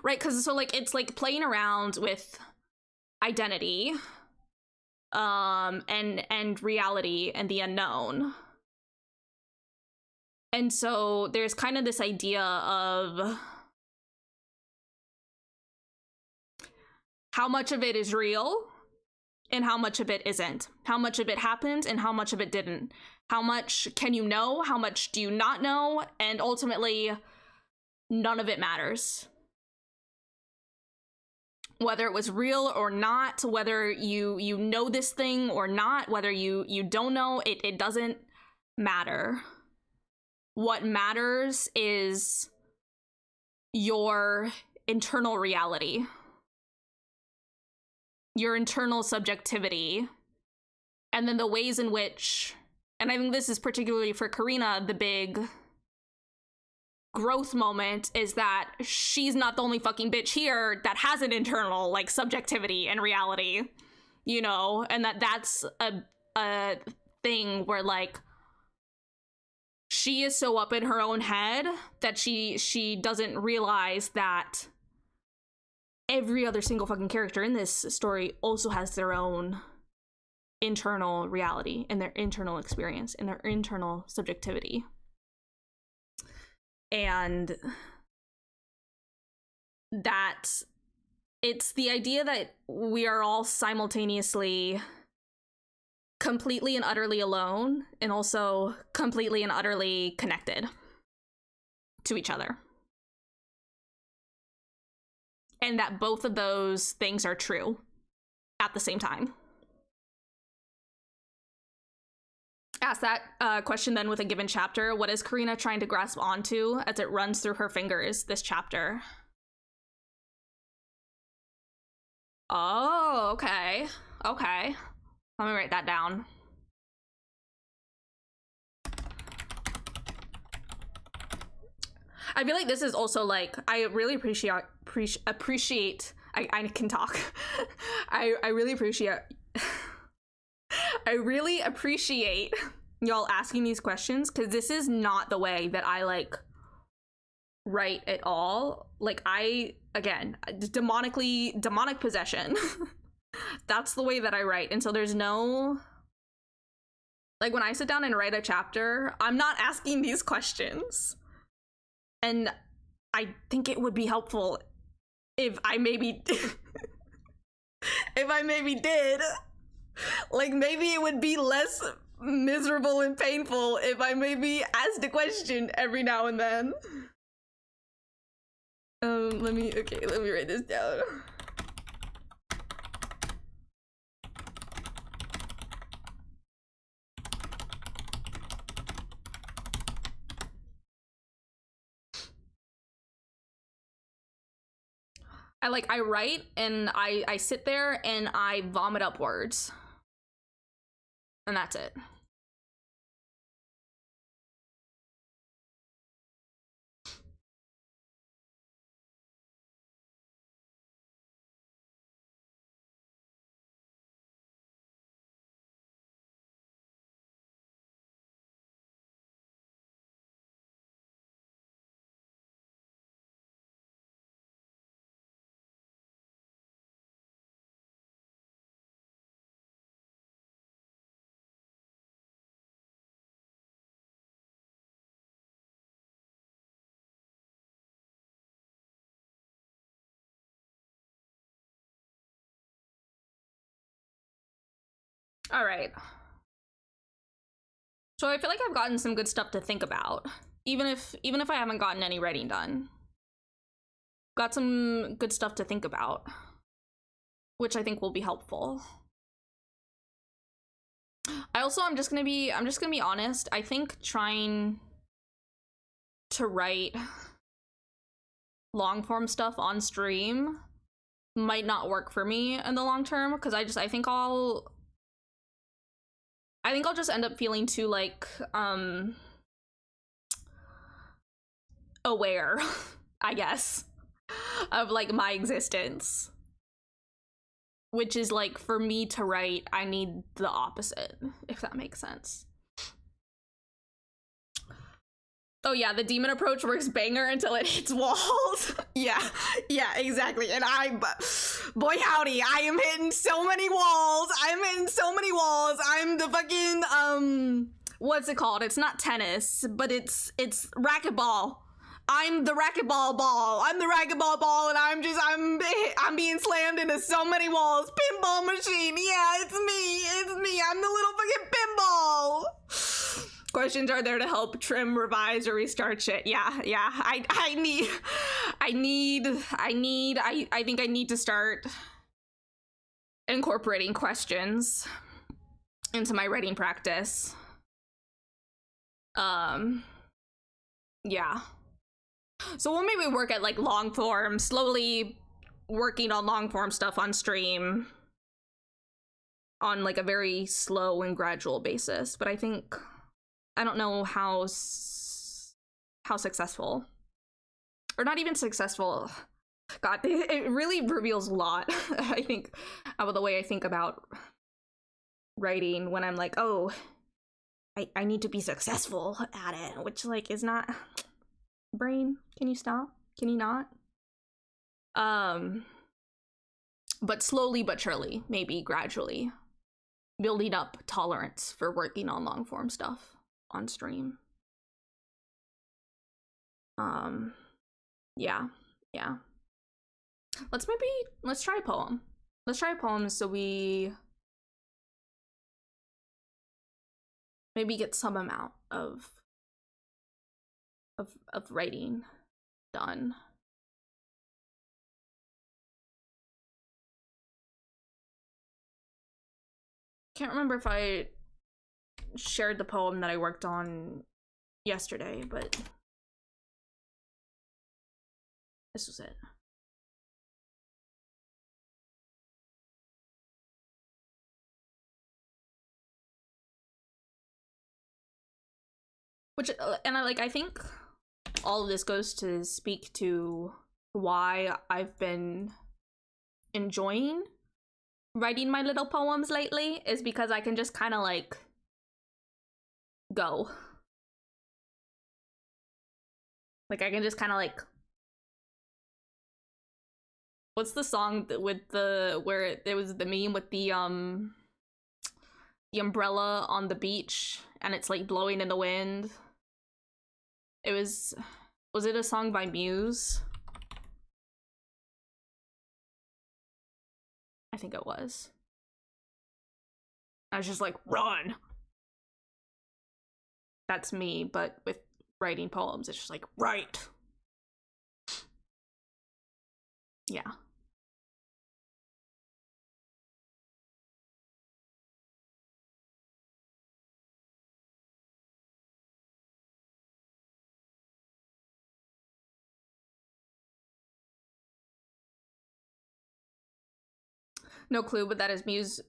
right, because so like it's like playing around with identity and reality and the unknown. And so there's kind of this idea of how much of it is real and how much of it isn't. How much of it happened and how much of it didn't. How much can you know? How much do you not know? And ultimately, none of it matters. Whether it was real or not, whether you know this thing or not, whether you don't know, it doesn't matter. What matters is your internal reality, your internal subjectivity, and then the ways in which, and I think this is particularly for Karina, the big growth moment is that she's not the only fucking bitch here that has an internal like subjectivity and reality, you know, and that's a thing where like she is so up in her own head that she doesn't realize that every other single fucking character in this story also has their own internal reality, in their internal experience, in their internal subjectivity. And that it's the idea that we are all simultaneously completely and utterly alone, and also completely and utterly connected to each other. And that both of those things are true at the same time. Ask that question then with a given chapter. What is Karina trying to grasp onto as it runs through her fingers this chapter? Oh, okay. Okay. Let me write that down. I feel like this is also like, I really appreciate I can talk. I really appreciate y'all asking these questions, because this is not the way that I like write at all. Like, again, demonic possession. That's the way that I write. And so there's no, like, when I sit down and write a chapter, I'm not asking these questions. And I think it would be helpful if I maybe did. Like, maybe it would be less miserable and painful if I maybe asked a question every now and then. Let me write this down. I write and I sit there and I vomit up words. And that's it. All right. So I feel like I've gotten some good stuff to think about, even if I haven't gotten any writing done. Got some good stuff to think about, which I think will be helpful. I'm just gonna be honest. I think trying to write long form stuff on stream might not work for me in the long term, because I think I'll just end up feeling too like aware, I guess, of like my existence. Which is like, for me to write, I need the opposite, if that makes sense. Oh yeah, the demon approach works banger until it hits walls. yeah, exactly. And boy howdy, I am hitting so many walls. I'm the fucking, what's it called? It's not tennis, but it's racquetball. I'm the racquetball ball. I'm the racquetball ball, and I'm being slammed into so many walls. Pinball machine. Yeah, it's me. I'm the little fucking pinball. Questions are there to help trim, revise, or restart shit. Yeah. I think I need to start incorporating questions into my writing practice. Yeah. So we'll maybe work at like long form, slowly working on long form stuff on stream on like a very slow and gradual basis. But I don't know how successful, or not even successful. God, it really reveals a lot, I think, about the way I think about writing when I'm like, oh, I need to be successful at it, which like is not... Brain, can you stop? Can you not? But slowly but surely, maybe gradually. building up tolerance for working on long form stuff on stream. Yeah. Let's try a poem. Let's try a poem so we maybe get some amount of writing done. Can't remember if I shared the poem that I worked on yesterday, but this was it. Which, and I think all of this goes to speak to why I've been enjoying writing my little poems lately, is because I can just kind of like go. Like I can just kind of like, what's the song with the where there was the meme with the umbrella on the beach and it's like blowing in the wind? It was it a song by Muse? I think it was. I was just like, run. That's me, but with writing poems, it's just like, write. Yeah. No clue, but that is music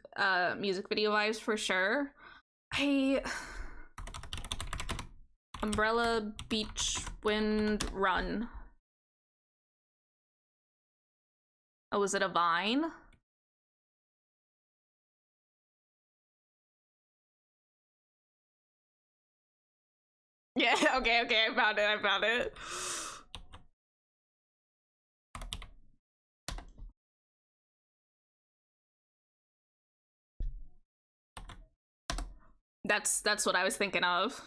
video vibes for sure. Umbrella, beach, wind, run. Oh, was it a vine? Yeah, okay, I found it. That's what I was thinking of.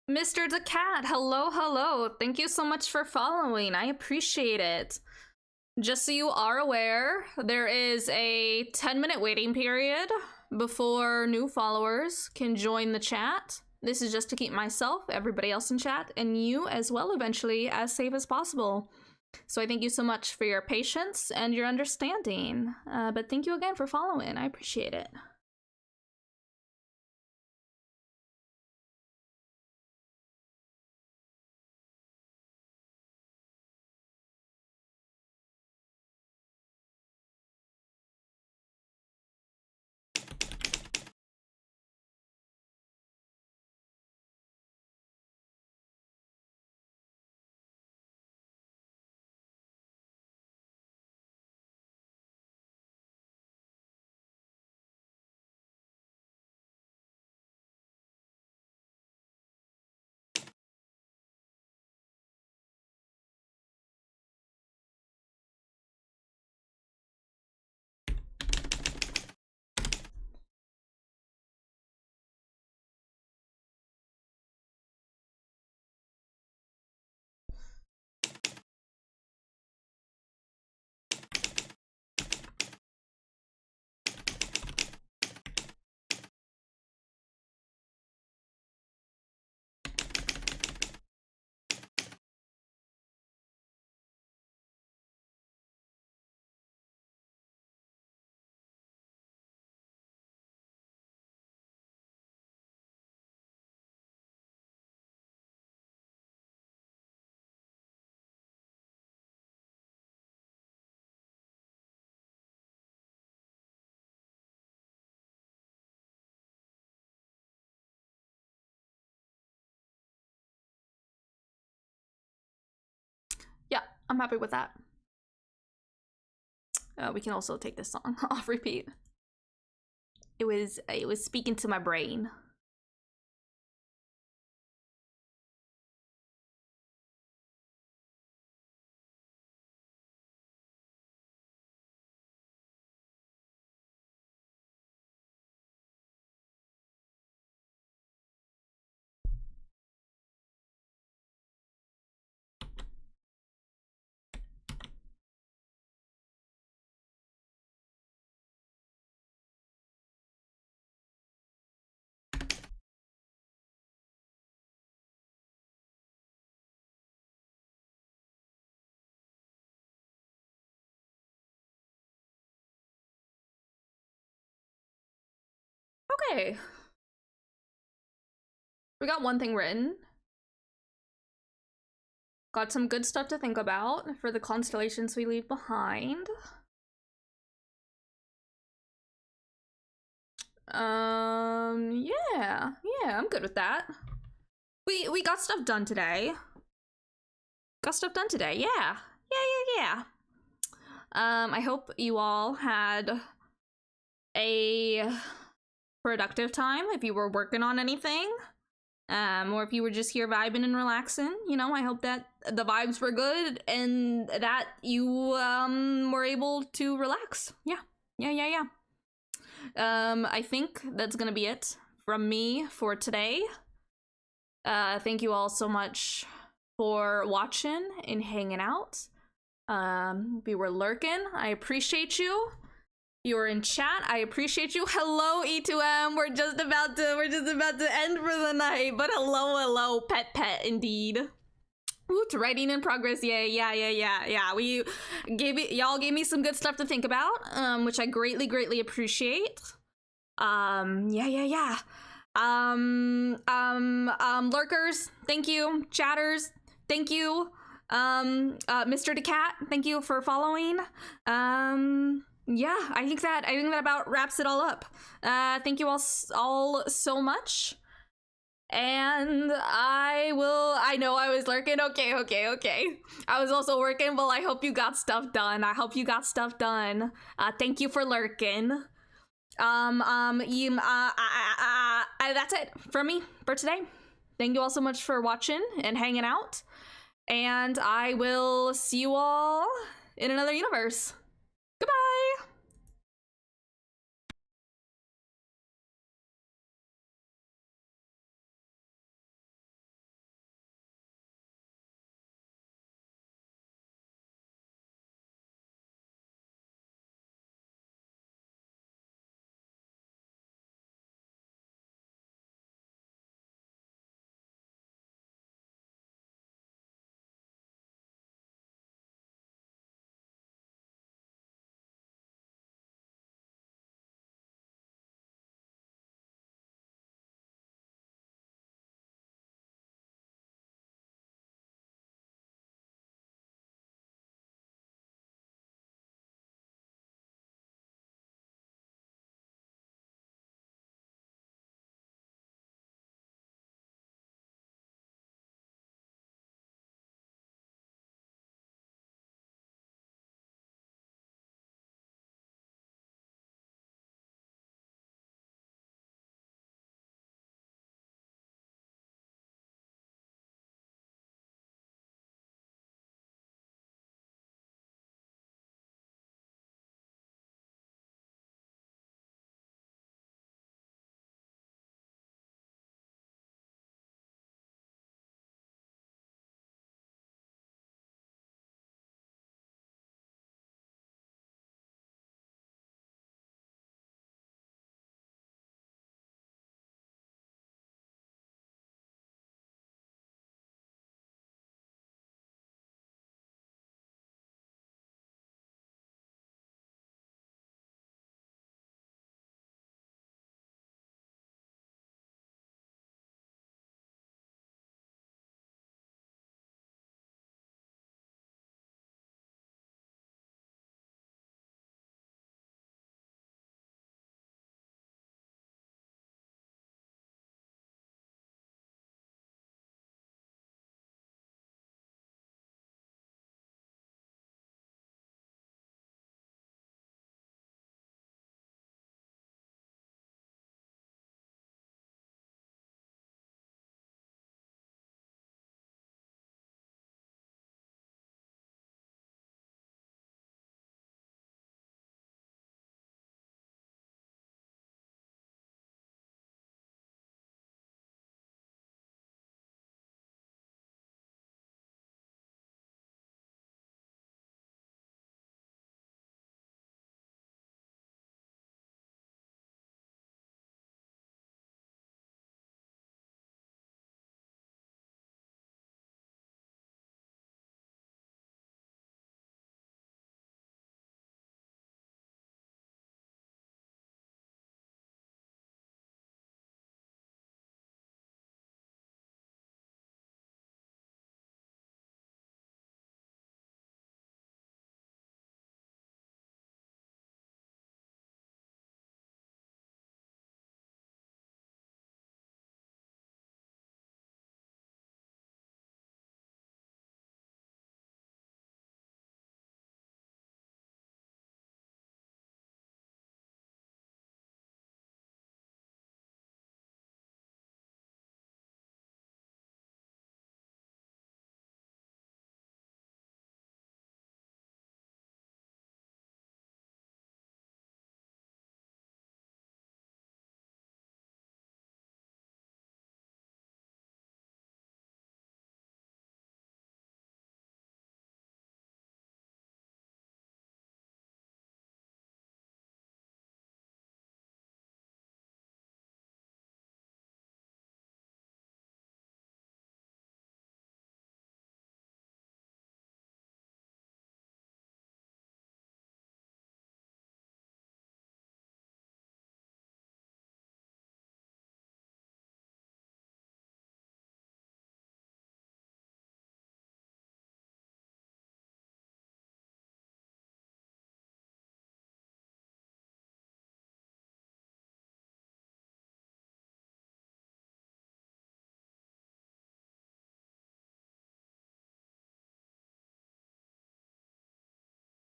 Mr. the Cat, hello, hello. Thank you so much for following. I appreciate it. Just so you are aware, there is a 10-minute waiting period before new followers can join the chat. This is just to keep myself, everybody else in chat, and you as well eventually as safe as possible. So I thank you so much for your patience and your understanding. But thank you again for following. I appreciate it. Yeah, I'm happy with that. We can also take this song off repeat. It was speaking to my brain. Okay. We got one thing written. Got some good stuff to think about for the constellations we leave behind. Yeah, I'm good with that. We got stuff done today. Yeah. I hope you all had a productive time if you were working on anything. Or if you were just here vibing and relaxing, you know, I hope that the vibes were good and that you were able to relax. Yeah. I think that's gonna be it from me for today. Thank you all so much for watching and hanging out. If you were lurking, I appreciate you. You were in chat, I appreciate you. Hello, E2M. We're just about to end for the night, but hello, pet, indeed. Ooh, to writing in progress. Yeah. Y'all gave me some good stuff to think about, which I greatly appreciate. Yeah. Lurkers, thank you. Chatters, thank you. Mr. the Cat, thank you for following. Yeah, I think that about wraps it all up. Thank you all so much. And I know I was lurking. Okay. I was also working, but I hope you got stuff done. Thank you for lurking. That's it from me for today. Thank you all so much for watching and hanging out. And I will see you all in another universe.